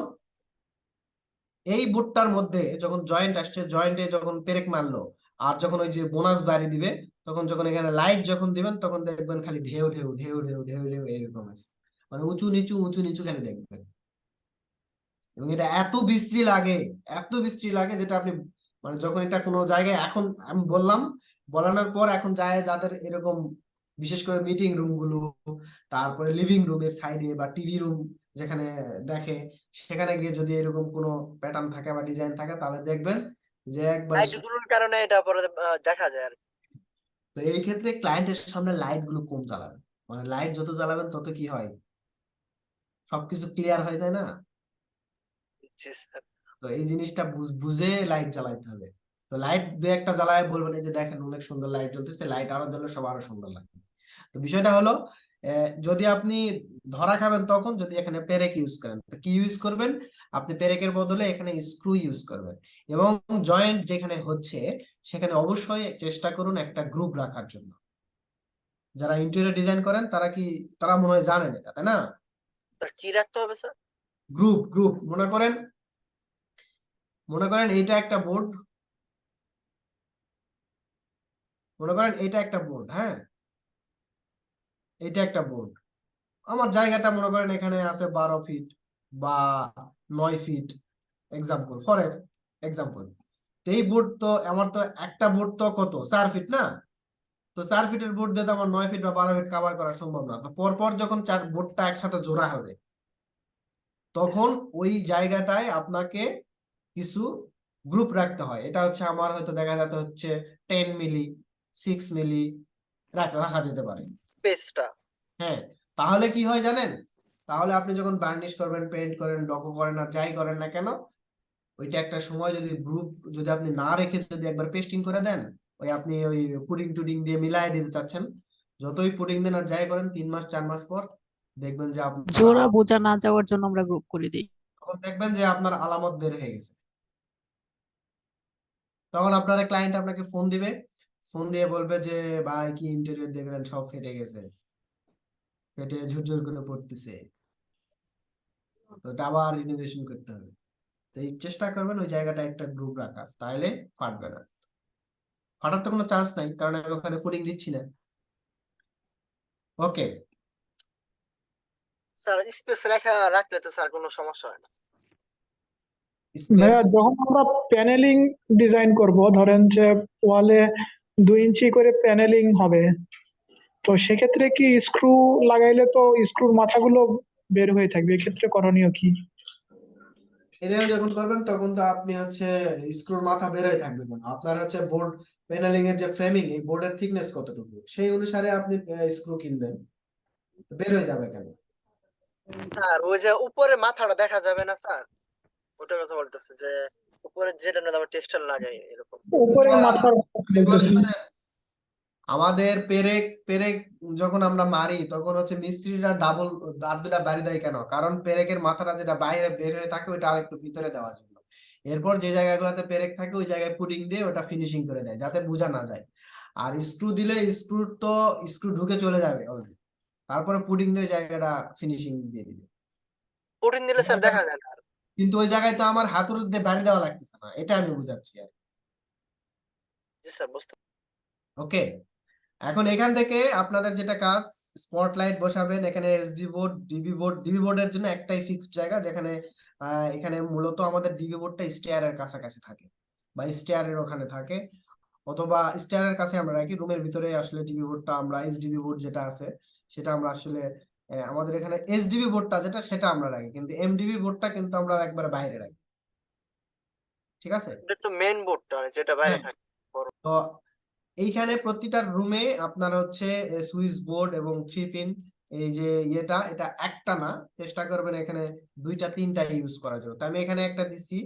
এই বোর্ডটার মধ্যে যখন জয়েন্ট আসছে, জয়েন্টে যখন পেরেক মারলো, আর যখন ওই যে বোনাস বাড়ি দিবে, তখন যখন এখানে লাইট যখন দিবেন তখন দেখবেন খালি ঢেউ ঢেউ ঢেউ ঢেউ ঢেউ ঢেউ এরকম আছে, মানে উঁচু নিচু খালি দেখবেন। এবং এটা এত বিশ্রী লাগে, এত বিশ্রী লাগে, যেটা আপনি মানে যখন এটা কোনো জায়গায়, এখন আমি বললাম, বলানোর পর এখন যায় যাদের এরকম বিশেষ করে মিটিং রুম গুলো, তারপরে লিভিং রুমের সাইডে বা টিভি রুম যেখানে দেখে, সেখানে গিয়ে যদি এরকম কোনো প্যাটার্ন থাকে বা ডিজাইন থাকে, তাহলে দেখবেন যে একবার। লাইটগুলোর কারণে এটা পরে দেখা যায় আর কি। তো এই ক্ষেত্রে ক্লায়েন্টের সামনে লাইট গুলো কম জ্বালাবেন, মানে লাইট যত জ্বালাবেন তত কি হয়, সবকিছু ক্লিয়ার হয়ে যায় না? তো এই জিনিসটা বুঝে লাইট জ্বালাইতে হবে। তো লাইট দু একটা জ্বালায় বলবেন এই যে দেখেন অনেক সুন্দর লাইট জ্বলতেছে, লাইট আরো জ্বললে সব আরো সুন্দর লাগবে। তো বিষয়টা হলো, যদি আপনি ধরা খাবেন তখন যদি এখানে পেরেক ইউজ করেন, তো কি ইউজ করবেন? আপনি পেরেকের বদলে এখানে স্ক্রু ইউজ করবেন, এবং জয়েন্ট যেখানে হচ্ছে সেখানে অবশ্যই চেষ্টা করুন একটা গ্রুপ রাখার জন্য। যারা ইন্টেরিয়র ডিজাইন করেন তারা মনে হয় জানেন এটা, তাই না? কি রাখতে হবে স্যার? গ্রুপ মনে করেন এইটা একটা বোর্ড, মনে করেন এটা একটা বোর্ড, হ্যাঁ, এটা একটা বোর্ড। আমার জায়গাটা মনে করেন এখানে আছে 12 ফিট বা 9 ফিট এক্সাম্পল ফর এক্সাম্পল। এই বোর্ড তো আমার তো একটা বোর্ড তো কত 4 ফিট না, তো 4 ফিটের বোর্ড দিয়ে তো আমার 9 ফিট বা 12 ফিট কভার করা সম্ভব না। তো পরপর যখন বোর্ডটা একসাথে জোড়া হবে তখন ওই জায়গাটায় আপনাকে কিছু গ্রুপ রাখতে হয়। এটা হচ্ছে আমার হয়তো দেখা যেতে হচ্ছে 10 মিলি 6 মিলি রাখা যেতে পারে পেজটা। হ্যাঁ, তাহলে কি হয় জানেন, তাহলে আপনি যখন বার্নিশ করবেন, পেইন্ট করেন, ডকো করেন আর যাই করেন না কেন, ওইটা একটা সময় যদি গ্রুপ যদি আপনি না রেখে যদি একবার পেস্টিং করে দেন, ওই আপনি ওই পুডিং টুডিং দিয়ে মিলাই দিতে চাচ্ছেন, যতই পুডিং দেন আর যাই করেন 3 মাস 4 মাস পর দেখবেন যে আপনার জোড়া বোঝা না যাওয়ার জন্য আমরা গ্রুপ করে দিই। তখন দেখবেন যে আপনার আলামত বের হয়ে গেছে। তখন আপনার ক্লায়েন্ট আপনাকে ফোন দিবে, ফোন দিয়ে বলবে যে ভাই কি ইন্টেরিয়র দেখলেন, সব ফেটে গেছে, ফেটে ঝুরঝুর করে পড়তেছে, তো এটা আবার রিনোভেশন করতে হবে। তো এই চেষ্টা করবেন ওই জায়গাটা একটা গ্রুপ রাখার, তাহলে ফাটবে না। ফাটার তো কোনো চান্স নাই, কারণ আমি ওখানে কোডিং দিচ্ছি না। ওকে স্যার স্পেস রাখলে তো স্যার কোনো সমস্যা হয় না। ভাইয়া যখন আমরা প্যানেলিং ডিজাইন করব, ধরেন যে ওয়ালে 2 ইঞ্চি করে প্যানেলিং হবে, তো সেক্ষেত্রে কি স্ক্রু লাগাইলে তো স্ক্রুর মাথাগুলো বের হয়ে থাকবে, এক্ষেত্রে করণীয় কি? এটা যখন করবেন তখন তো আপনি হচ্ছে স্ক্রুর মাথা বেরোয় থাকবে কেন, আপনার হচ্ছে বোর্ড প্যানেলিং এর যে ফ্রেমিং, এই বোর্ডের থিকনেস কতটুকু সেই অনুসারে আপনি স্ক্রু কিনবেন, বের হয়ে যাবে কেন? স্যার ওই যে উপরে মাথাটা দেখা যাবে না স্যার, ওটার কথা বলতেছে যে উপরে যেটা না আমরা টেস্টার লাগাই এরকম। উপরে মাথার আমি বলি শোনেন, আমাদের পেরেক পেরেক যখন আমরা মারি তখন হচ্ছে মিস্ত্রিরা ডাবল আর দুটা বাড়ি দেয় কেন, কারণ পেরেকের মাথাটা যেটা বাইরে বের হয়ে থাকে ওইটা আরেকটু ভিতরে দেওয়ার জন্য। এরপর যে জায়গাগুলোতে পেরেক থাকে ওই জায়গায় পুডিং দিয়ে ওটা ফিনিশিং করে দেয় যাতে বোঝা না যায়। আর স্ক্রু দিলে স্ক্রু ঢুকে চলে যাবে অলরেডি, তারপরে পুডিং দিয়ে ওই জায়গাটা ফিনিশিং দিয়ে দিবে। পুডিং দিলে স্যার দেখা যায় না। কিন্তু ওই জায়গায় তো আমার হাতুড়ি দিয়ে বাড়ি দেওয়া লাগতেছে না, এটা আমি বুঝাচ্ছি আর। জি স্যার বুঝতে। ওকে, এখন এখান থেকে আপনাদের যেটা কাজ, স্পটলাইট বসাবেন এখানে, এসডি বোর্ড, ডিবি বোর্ডের জন্য একটাই ফিক্সড জায়গা, যেখানে এখানে মূলত আমাদের ডিবি বোর্ডটা স্টেয়ারের কাছাকাছি থাকে বা স্টেয়ারের ওখানে থাকে, অথবা স্টেয়ারের কাছে আমরা রাখি। রুমের ভিতরে আসলে ডিবি বোর্ডটা আমরা এসডিবি বোর্ড যেটা আছে সেটা আমরা আসলে আমাদের এখানে এসডিবি বোর্ডটা যেটা সেটা আমরা রাখি, কিন্তু এমডিবি বোর্ডটা কিন্তু আমরা একবারে বাইরে রাখি। ঠিক আছে, এটা তো মেইন বোর্ডটা যেটা বাইরে হ্যাঁ। থাকে বড়। তো এইখানে প্রতিটা রুমে আপনার হচ্ছে সুইচ বোর্ড এবং 3 পিন, এই যে এটা একটা না, চেষ্টা করবেন এখানে 2টা 3টা ইউজ করার জন্য। তো আমি এখানে একটা দিছি,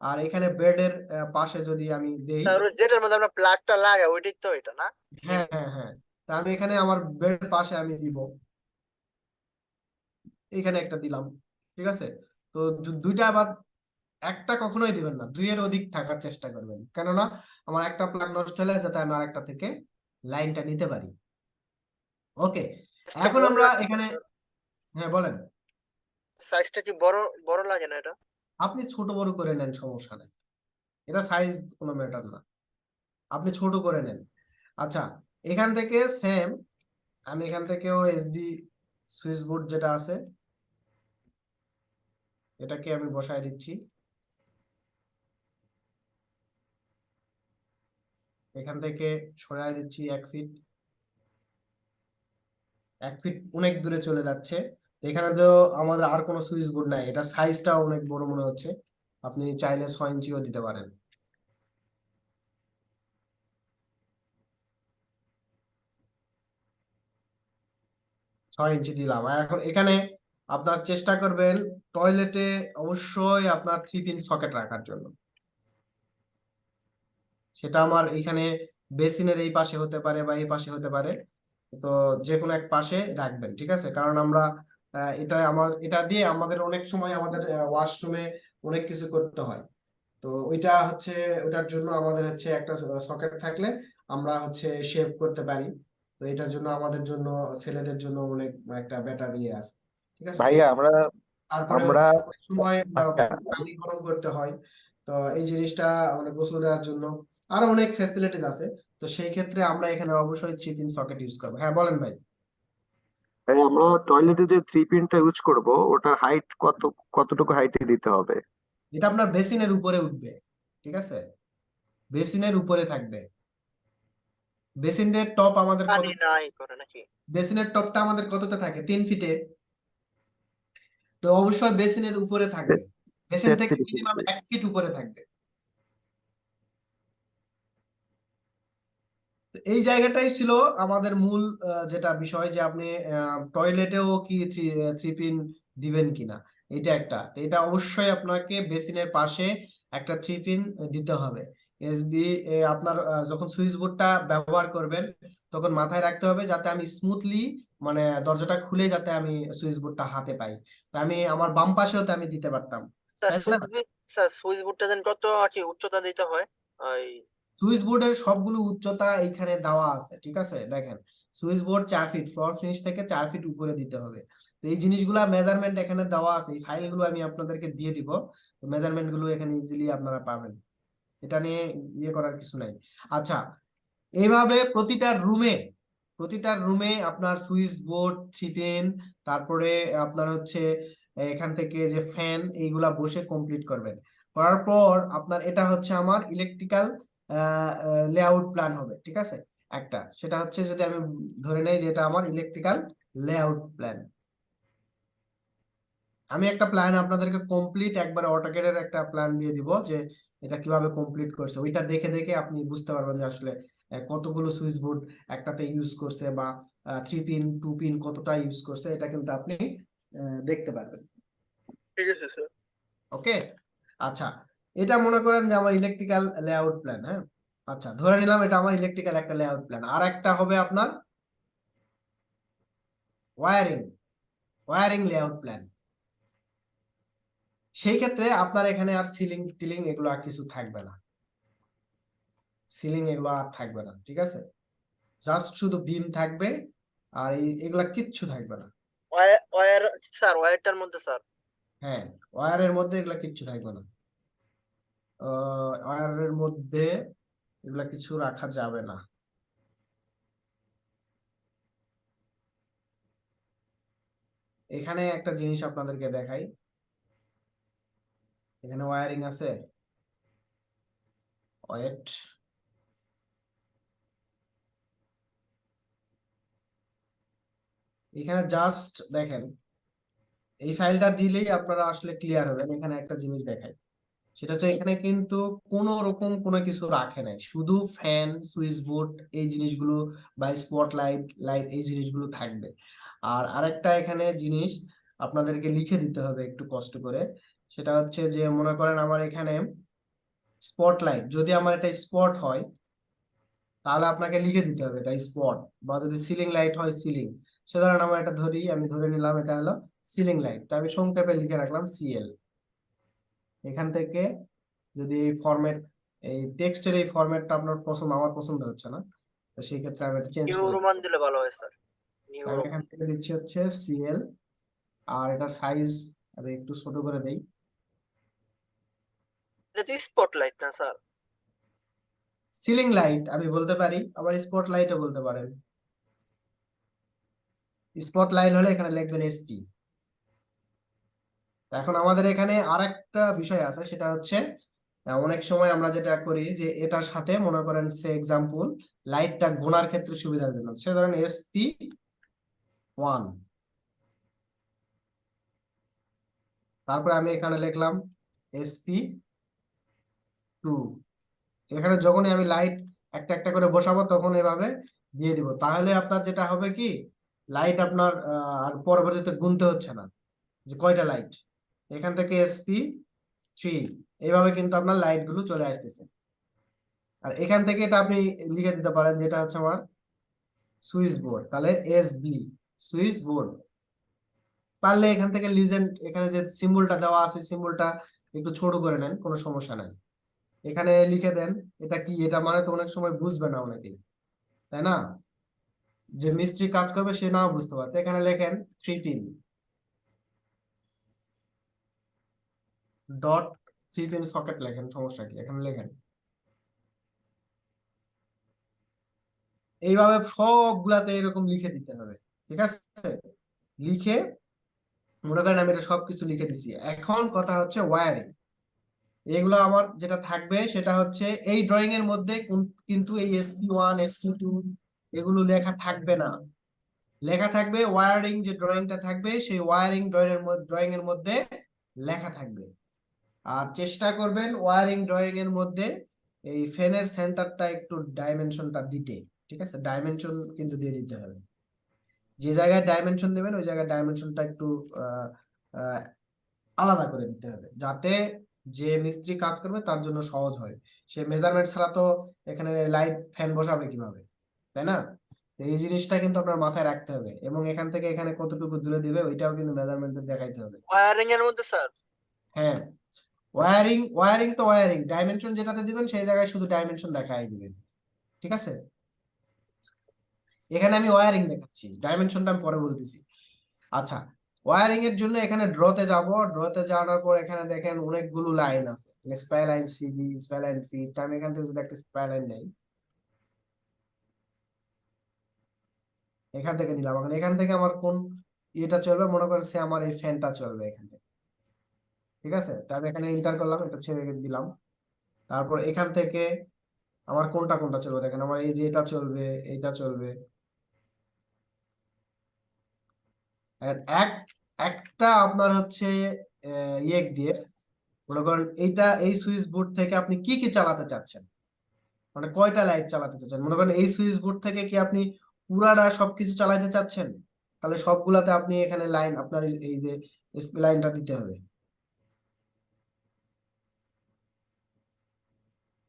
আর এখানে বেডের পাশে যদি আমি দেই, স্যার ওই যেটার মধ্যে আমরা প্লাগটা লাগাই ওইটাই তো এটা না? হ্যাঁ হ্যাঁ হ্যাঁ, তা আমি এখানে আমার বেডের পাশে আমি দিব, এখানে একটা দিলাম। ঠিক আছে, তো দুইটা আবার একটা কখনোই দিবেন না, 2 এর অধিক থাকার চেষ্টা করবেন, কেননা আমার একটা প্লাগ নষ্ট হলে যাতে আমি আরেকটা থেকে লাইনটা নিতে পারি। ওকে, এখন আমরা এখানে, হ্যাঁ বলেন। সাইজটা কি বড় বড় লাগে না এটা? আপনি ছোট বড় করে নেন, সমস্যা নাই, এটা সাইজ কোনো ম্যাটার না, আপনি ছোট করে নেন। আচ্ছা, এখান থেকে সেম আমি এখান থেকেও এসডি সুইচ বোর্ড যেটা আছে এটাকে আমি বসায় দিচ্ছি। এখান থেকে সরাই দিচ্ছি 1 ফিট, 1 ফিট অনেক দূরে চলে যাচ্ছে। এখানে তো আমাদের আর কোনো সুইচ বোর্ড নাই, এটার সাইজটাও অনেক বড় মনে হচ্ছে, আপনি চাইলে 6 ইঞ্চিও দিতে পারেন। ছয় ইঞ্চি দিলাম। আর এখন এখানে আপনার চেষ্টা করবেন টয়লেটে অবশ্যই আপনার 3 পিন সকেট রাখার জন্য। সেটা আমার এখানে বেসিনের এই পাশে হতে পারে বা এই পাশে হতে পারে, তো যে কোনো এক পাশে রাখবেন। ঠিক আছে, কারণ আমরা এটা দিয়ে আমাদের অনেক সময় আমাদের ওয়াশরুমে অনেক কিছু করতে হয়, তো ওইটা হচ্ছে ওটার জন্য আমাদের হচ্ছে একটা সকেট থাকলে আমরা হচ্ছে শেভ করতে পারি। তো এটার জন্য আমাদের জন্য ছেলেদের জন্য অনেক একটা বেটার ইয়ে আছে। ঠিক আছে, ভাইয়া তারপরে আমরা অনেক সময় আচ্ছা, পানি গরম করতে হয়, তো এই জিনিসটা মানে গোসল দেওয়ার জন্য আরো অনেক ফ্যাসিলিটিস আছে। তো সেই ক্ষেত্রে আমরা এখানে অবশ্যই 3 পিন সকেট ইউজ করবো। হ্যাঁ বলেন ভাই। এই আমরা টয়লেটে যে 3 পিনটা ইউজ করব ওটার হাইট কতটুকু হাইটে দিতে হবে? এটা আপনার বেসিনের উপরে উঠবে, ঠিক আছে, বেসিনের উপরে থাকবে। বেসিনের টপ আমাদের কত, পানি নাই করে নাকি? বেসিনের টপটা আমাদের কতটা থাকে? 3 ফিটে। তো অবশ্যই বেসিনের উপরে থাকবে, বেসিন থেকে 33 মিনিমাম ইঞ্চি। 1 ফিট উপরে থাকবে। তো এই জায়গাটাই ছিল আমাদের মূল যেটা বিষয়, যে আপনি টয়লেটেও কি থ্রি পিন দিবেন কিনা, এটা একটা। তো এটা অবশ্যই আপনাকে বেসিনের পাশে একটা 3 পিন দিতে হবে। এসবি আপনার যখন সুইচ বোর্ডটা ব্যবহার করবেন তখন মাথায় রাখতে হবে যাতে আমি স্মুথলি, মানে দরজাটা খুলে যাতে আমি সুইচ বোর্ডটা হাতে পাই। তো আমি আমার বাম পাশেও তো আমি দিতে পারতাম, স্যার তাই না? সুইচ বোর্ডটা যেন কত আর কি উচ্চতা দিতে হয়? ওই সুইচ বোর্ডের সবগুলো উচ্চতা এখানে দেওয়া আছে, ঠিক আছে, দেখেন switch board 4 feet, floor finish থেকে 4 ফিট উপরে দিতে হবে। তো এই জিনিসগুলা মেজারমেন্ট এখানে দেওয়া আছে, এই ফাইলগুলো আমি আপনাদেরকে দিয়ে দিব, মেজারমেন্ট গুলো এখানে ইজিলি আপনারা পাবেন, এটা নিয়ে ইয়ে করার কিছু নাই। আচ্ছা, এইভাবে প্রতিটা রুমে আপনার সুইচ বোর্ড, 3 পিন, তারপরে আপনার হচ্ছে এখান থেকে যে ফ্যান, এইগুলা বসে কমপ্লিট করবেন। করার পর আপনার এটা হচ্ছে আমার ইলেকট্রিক্যাল লেআউট প্ল্যান হবে, ঠিক আছে। একটা সেটা হচ্ছে, যদি আমি ধরে নেই যে এটা আমার ইলেকট্রিক্যাল লেআউট প্ল্যান, আমি একটা প্ল্যান আপনাদেরকে কমপ্লিট একবারে অটোক্যাডের একটা প্ল্যান দিয়ে দিব, যে এটা কিভাবে কমপ্লিট করছে, ওইটা দেখে দেখে আপনি বুঝতে পারবেন যে আসলে কতগুলো সুইচ বোর্ড একটাতে ইউজ করছে, বা 3 পিন 2 পিন কতটা ইউজ করছে, এটা কিন্তু আপনি দেখতে পারবেন। ঠিক আছে স্যার। ওকে, আচ্ছা, এটা মনে করেন যে আমার ইলেকট্রিক্যাল লেআউট প্ল্যান। হ্যাঁ, আচ্ছা, ধরে নিলাম এটা আমার ইলেকট্রিক্যাল একটা লেআউট প্ল্যান। আর একটা হবে আপনার ওয়ারিং লেআউট প্ল্যান। সেই ক্ষেত্রে আপনার এখানে আর সিলিং টিলিং এগুলো আর কিছু থাকবে না, সিলিং এগুলো আর থাকবে না, ঠিক আছে, জাস্ট শুধু বিম থাকবে, আর এগুলা কিচ্ছু থাকবে না। ওয়্যার স্যার, ওয়্যারটার মধ্যে স্যার। হ্যাঁ, ওয়্যারের মধ্যে এগুলা কিচ্ছু থাকবে না, ওয়্যারের মধ্যে এগুলা কিছু রাখা যাবে না। এখানে একটা জিনিস আপনাদেরকে দেখাই, এখানে ওয়্যারিং আছে, ওয়েট, এখানে জাস্ট দেখেন, এই ফাইলটা দিলেই আপনারা আসলে ক্লিয়ার হবেন। এখানে একটা জিনিস দেখাই, সেটা হচ্ছে এখানে কিন্তু কোনো রকম কোনো কিছু রাখে নাই, শুধু ফ্যান, সুইচ বোর্ড, এই জিনিসগুলো, বা স্পট লাইট এই জিনিসগুলো থাকবে। আর আরেকটা এখানে জিনিস আপনাদেরকে লিখে দিতে হবে একটু কষ্ট করে, সেটা হচ্ছে যে মনে করেন আমার এখানে স্পটলাইট, যদি আমার এটা স্পট হয় তাহলে আপনাকে লিখে দিতে হবে এটা স্পট, বা যদি সিলিং লাইট হয় সিলিং। সে ধরেন আমার এটা আমি ধরে নিলাম এটা হলো সিলিং লাইট, তো আমি সংক্ষেপে লিখে রাখলাম সিএল। এখান থেকে যদি এই ফরম্যাট, এই টেক্সটের এই ফরম্যাটটা আপনার আমার পছন্দ হচ্ছে না, তো সেই ক্ষেত্রে আমি এটা চেঞ্জ নিউ করে রোমান দিলে ভালো হয় স্যার। নিউ আমি রোমান। এখান থেকে দিচ্ছি হচ্ছে সিএল, আর এটার সাইজ আমি একটু ছোট করে দেই। এটা তো স্পটলাইট না স্যার? সিলিং লাইট আমি বলতে পারি, আবার স্পট লাইটও বলতে পারেন। স্পট লাইট হলে এখানে লিখবেন এসপি। এখন আমাদের এখানে আরেকটা বিষয় আছে, সেটা হচ্ছে অনেক সময় আমরা যেটা করি যে এটার সাথে মনে করেন সে এক্সাম্পল লাইটটা গোনার ক্ষেত্রে সুবিধার জন্য, সে ধরেন SP1, তারপরে আমি এখানে লিখলাম SP2। এখানে যখনই আমি লাইট একটা একটা করে বসাবো তখন এভাবে দিয়ে দিব, তাহলে আপনার যেটা হবে কি, লাইট আপনার আর পরবর্তীতে গুনতে হচ্ছে না যে কয়টা লাইট। এখান থেকে SP3, এইভাবে কিন্তু আপনার লাইট গুলো চলে আসতেছে। আর এখান থেকে এটা আপনি লিখে দিতে পারেন যেটা হচ্ছে আমার সুইচ বোর্ড, তাহলে SB সুইচ বোর্ড। পারলে এখান থেকে লিজেন্ড, এখানে যে সিম্বলটা দেওয়া আছে সিম্বলটা একটু ছোট করে নেন, কোনো সমস্যা নাই, এখানে লিখে দেন এটা কি, এটা মানে তো অনেক সময় বুঝবে না অনেকে, তাই না, যে মিস্ত্রি কাজ করবে সে নাও বুঝতে পারবে। এখানে লেখেন 3 পিন ডট 3 পিন সকেট লেখেন, সমস্যা কি, এখানে লেখেন। এইভাবে সবগুলাতে এরকম লিখে দিতে হবে। ঠিক আছে, লিখে মনে করেন আমি এটা সবকিছু লিখে দিছি। এখন কথা হচ্ছে ওয়্যারিং। এগুলো আমার যেটা থাকবে সেটা হচ্ছে এই ড্রয়িং এর মধ্যে কিন্তু এই SP1 SP2 এগুলো লেখা থাকবে না। লেখা থাকবে ওয়্যারিং, যে ড্রয়িংটা থাকবে সেই ওয়্যারিং ড্রয়িং এর মধ্যে লেখা থাকবে। আর চেষ্টা করবেন ওয়্যারিং ড্রয়িং এর মধ্যে এই ফ্যানের সেন্টারটা একটু ডাইমেনশনটা দিতে। ঠিক আছে, ডাইমেনশন কিন্তু দিয়ে দিতে হবে। যে জায়গায় ডাইমেনশন দেবেন ওই জায়গায় ডাইমেনশনটা একটু আহ, আহ, আলাদা করে দিতে হবে, যাতে যে মিস্ত্রি কাজ করবে তার জন্য সহজ হয়। সে মেজারমেন্ট ছাড়া তো এখানে লাইট ফ্যান বসাবে কিভাবে, তাই না? তো এই জিনিসটা কিন্তু আপনার মাথায় রাখতে হবে, এবং এখান থেকে এখানে কতটুকু দূরে দিবে ওইটাও কিন্তু মেজারমেন্টে দেখাইতে হবে। ওয়্যারিং এর মধ্যে স্যার? হ্যাঁ, ওয়্যারিং তো ওয়্যারিং, ডাইমেনশন যেটাতে দিবেন সেই জায়গায় শুধু ডাইমেনশন দেখাই দিবেন। ঠিক আছে, এখানে আমি ওয়্যারিং দেখাচ্ছি, ডাইমেনশনটা আমি পরে বলতেছি। আচ্ছা, ওয়্যারিং এর জন্য এখানে ড্রতে যাব। ড্রতে যাওয়ার পর এখানে দেখেন অনেকগুলো লাইন আছে, স্পাই লাইন সিবি, স্পাই লাইন ফিট। আমি এখান থেকে যদি একটা স্পাই লাইন নেই, এখান থেকে নিলাম। এখন এখান থেকে আমার কোন এটা চলবে, মনে করেন সে আমার এই ফ্যানটা চলবে এখান থেকে। ঠিক আছে, তা আমি এখানে এন্টার করলাম, এটা ছেড়ে দিলাম। তারপর এখান থেকে আমার কোনটা কোনটা চলবে দেখেন, আমার এই যে এটা চলবে, এইটা চলবে। আর একটা আপনার হচ্ছে ইয়ে দিয়ে মনে করেন এইটা, এই সুইচ বোর্ড থেকে আপনি কি কি চালাতে চাচ্ছেন, মানে কয়টা লাইট চালাতে চাচ্ছেন। মনে করেন এই সুইচ বোর্ড থেকে কি আপনি পুরাটা সবকিছু চালাতে চাচ্ছেন, তাহলে সবগুলাতে আপনি এখানে লাইন, আপনার এই যে এসপি লাইনটা দিতে হবে,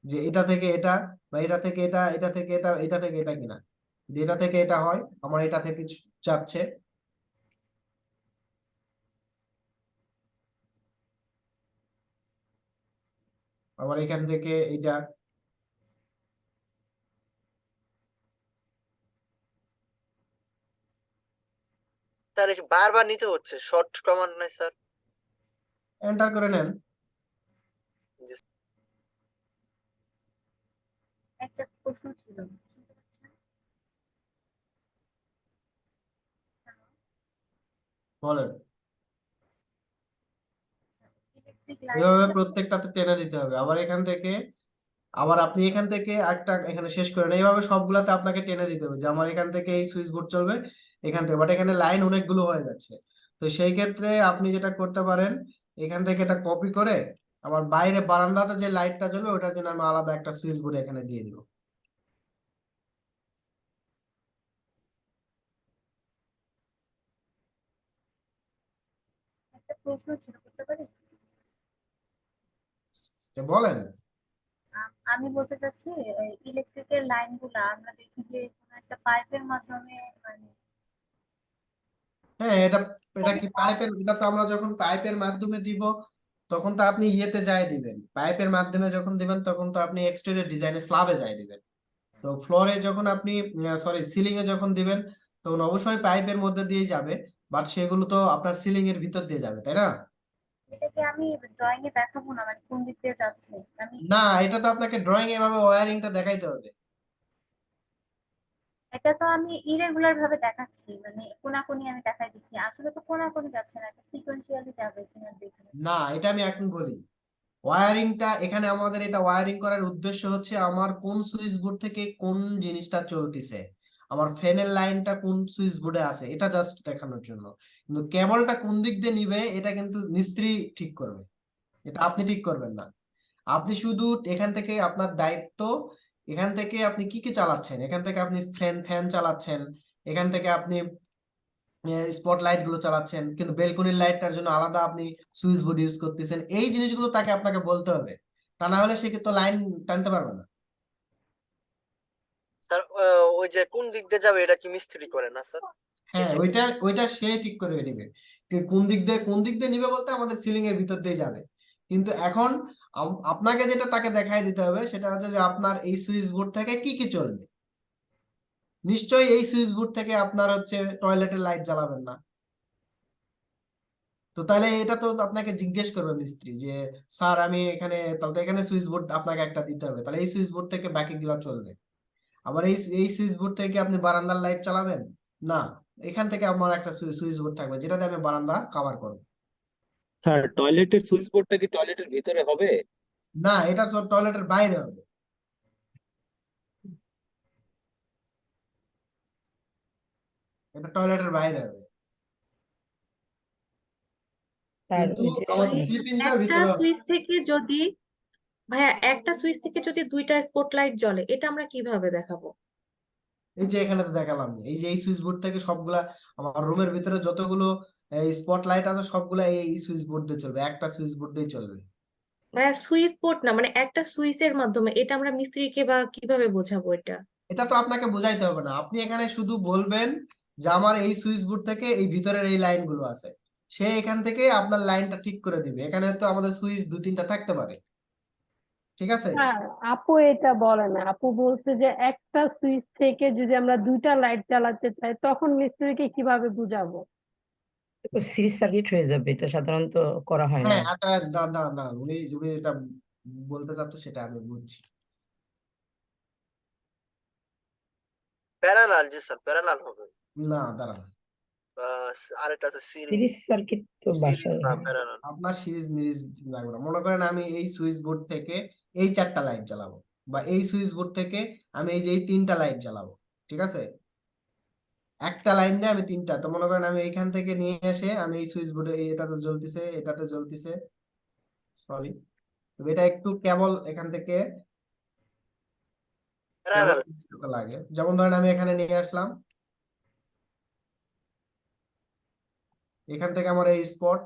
যে এটা থেকে এটা, বা এটা থেকে এটা, এটা থেকে এটা, এটা থেকে এটা কিনা। যদি এটা থেকে এটা হয়, আমার এটা থেকে যাচ্ছে, আবার এখান থেকে এটা। স্যার বারবার নিতে হচ্ছে, শর্ট কমান্ড নাই স্যার? এন্টার করে নেন। একটা প্রশ্ন ছিল, শুনতে পাচ্ছেন? বলেন। ইলেকট্রিক এভাবে লাইনগুলো প্রত্যেকটাতে টেনে দিতে হবে। আবার এখান থেকে, আবার আপনি এখান থেকে একটা এখানে শেষ করেন, এইভাবে সবগুলাতে আপনাকে টেনে দিতে হবে, যে আমার এখান থেকে এই সুইচ বোর্ড চলবে এখান থেকে। বাট এখানে লাইন অনেকগুলো হয়ে যাচ্ছে, তো সেই ক্ষেত্রে আপনি যেটা করতে পারেন, এখান থেকে এটা কপি করে আমার বাইরে বারান্দাতে যে লাইটটা জ্বলবে ওটার জন্য আমি আলাদা একটা সুইচ বোর্ড এখানে দিয়ে দিব। একটা প্রশ্ন ছিল, করতে পারি? বলেন। আমি বলতে চাচ্ছি ইলেকট্রিকের লাইনগুলা আমরা দেখি যে কোনো একটা পাইপের মাধ্যমে মানে হ্যাঁ, এটা এটা কি পাইপের, এটা তো আমরা যখন পাইপের মাধ্যমে দিব তখন তো আপনি ইয়েতে যায় দিবেন। পাইপের মাধ্যমে যখন দিবেন তখন তো আপনি এক্সটেরিয়র ডিজাইনে স্ল্যাবে যায় দিবেন। তো ফ্লোরে যখন আপনি, সরি, সিলিং এ যখন দিবেন তখন অবশ্যই পাইপের মধ্যে দিয়ে যাবে, বাট সেগুলো তো আপনার সিলিং এর ভিতর দিয়ে যাবে, তাই না? এটাকে আমি ড্রয়িং এ দেখাবো না, মানে কোন দিক দিয়ে যাচ্ছে আমি। না, এটা তো আপনাকে ড্রয়িং এভাবে ওয়্যারিংটা দেখাইতে হবে। এটা তো আমি ইরেগুলার ভাবে দেখাচ্ছি, মানে কোনাকুনি আমি দেখাই দিচ্ছি, আসলে তো কোনাকুনি যাচ্ছে না, এটা সিকোয়েন্সিয়ালি যাবে কিনা দেখুন। না, এটা আমি এখন বলি। ওয়্যারিংটা এখানে আমাদের, এটা ওয়্যারিং করার উদ্দেশ্য হচ্ছে আমার কোন সুইচ বোর্ড থেকে কোন জিনিসটা চলতেছে, আমার ফ্যানের লাইনটা কোন সুইচ বোর্ডে আছে, এটা জাস্ট দেখানোর জন্য। কিন্তু কেবলটা কোন দিক দিয়ে নিবে এটা কিন্তু মিস্ত্রি ঠিক করবে, এটা আপনি ঠিক করবেন না। আপনি শুধু এখান থেকে আপনার দায়িত্ব, এখান থেকে আপনি কি কি চালাচ্ছেন, এখান থেকে আপনি ফ্যান চালাচ্ছেন, এখান থেকে আপনি স্পট লাইট গুলো চালাচ্ছেন, কিন্তু বেলকনির লাইটটার জন্য আলাদা আপনি সুইচ বোর্ড ইউজ করতেছেন, এই জিনিসগুলো তাকে আপনাকে বলতে হবে, তা না হলে সে কিন্তু লাইন টানতে পারবে না। স্যার ওই যে কোন দিক দিয়ে যাবে এটা কি মিস্ত্রি করে না স্যার? হ্যাঁ, ওইটা সে ঠিক করে নিবে, কোন দিক দিয়ে নিবে বলতে আমাদের সিলিং এর ভিতর দিয়ে যাবে। কিন্তু এখন আপনাকে যেটা তাকে দেখাই দিতে হবে সেটা হচ্ছে যে আপনার এই সুইচ বোর্ড থেকে কি কি চলবে। নিশ্চয়ই এই সুইচ বোর্ড থেকে আপনার হচ্ছে টয়লেটের লাইট জ্বালাবেন না। তো তাহলে এটা তো আপনাকে জিজ্ঞেস করবে মিস্ত্রি যে স্যার আমি এখানে, তাহলে তো এখানে সুইচ বোর্ড আপনাকে একটা দিতে হবে, তাহলে এই সুইচ বোর্ড থেকে বাকি গুলা চলবে। আবার এই সুইচ বোর্ড থেকে আপনি বারান্দার লাইট চালাবেন না, এখান থেকে আমার একটা সুইচ বোর্ড থাকবে যেটাতে আমি বারান্দা কভার করব। স্যার টয়লেটের সুইচ বোর্ডটা কি টয়লেটের ভিতরে হবে? না, এটা সব টয়লেটের বাইরে হবে। এটা টয়লেটের বাইরে হবে, স্যার কিন্তু ওই যে আমার থ্রি পিনটা একটা ভিতরে হবে। সুইচ থেকে যদি ভাইয়া একটা সুইচ থেকে যদি দুইটা স্পটলাইট জ্বলে এটা আমরা কিভাবে দেখাবো? এই যে এখানে তো দেখালাম, এই যে এই সুইচ বোর্ড থেকে সবগুলা আমার রুমের ভিতরে যতগুলো এই স্পট লাইট আছে সবগুলা এই সুইচ বোর্ড দিয়ে চলবে, একটা সুইচ বোর্ড দিয়ে চলবে। ভাইয়া সুইচ বোর্ড না, মানে একটা সুইচের মাধ্যমে এটা আমরা মিস্ত্রিকে বা কিভাবে বোঝাবো এটা? এটা তো আপনাকে বোঝাইতে হবে না, আপনি এখানে শুধু বলবেন যে আমার এই সুইচ বোর্ড থেকে এই ভিতরের এই লাইন গুলো আছে, সে এখান থেকে আপনার লাইনটা ঠিক করে দিবে। এখানে তো আমাদের সুইচ 2-3টা থাকতে পারে, ঠিক আছে? স্যার আপু এটা বলে না, আপু বলছে যে একটা সুইচ থেকে যদি আমরা দুইটা লাইট জ্বালাতে চাই তখন মিস্ত্রিকে কিভাবে বুঝাবো? সিরিজ সার্কিট হয়ে যাবে, এটা সাধারণত করা হয় না। হ্যাঁ, আচ্ছা, দাঁড়ান দাঁড়ান দাঁড়ান, উনি উনি যেটা বলতে চাচ্ছে সেটা আমি বুঝছি। প্যারালাল, জি স্যার প্যারালাল হবে। না, দাঁড়ান, আরেকটা আছে সিরিজ সিরিজ। সার্কিট তো সিরিজ বাসায় না প্যারালাল। আপনার সিরিজ মিরিজ লাগবে না। মনে করেন আমি এই সুইচ বোর্ড থেকে এই 4টা লাইট জ্বালাবো, বা এই সুইচ বোর্ড থেকে আমি এই যে এই 3টা লাইট জ্বালাবো, ঠিক আছে? একটা লাইন দিয়ে আমি 3টা, তো মনে করেন আমি এইখান থেকে নিয়ে এসে আমি এই সুইচ বোর্ডে এটাতে জ্বলতেছে, এটাতে জ্বলতেছে, সরি, এটা একটু কেবল এখান থেকে কেবল প্যারালাল। লাগে। যেমন ধরেন আমি এখানে নিয়ে আসলাম, এখান থেকে আমার এই স্পট,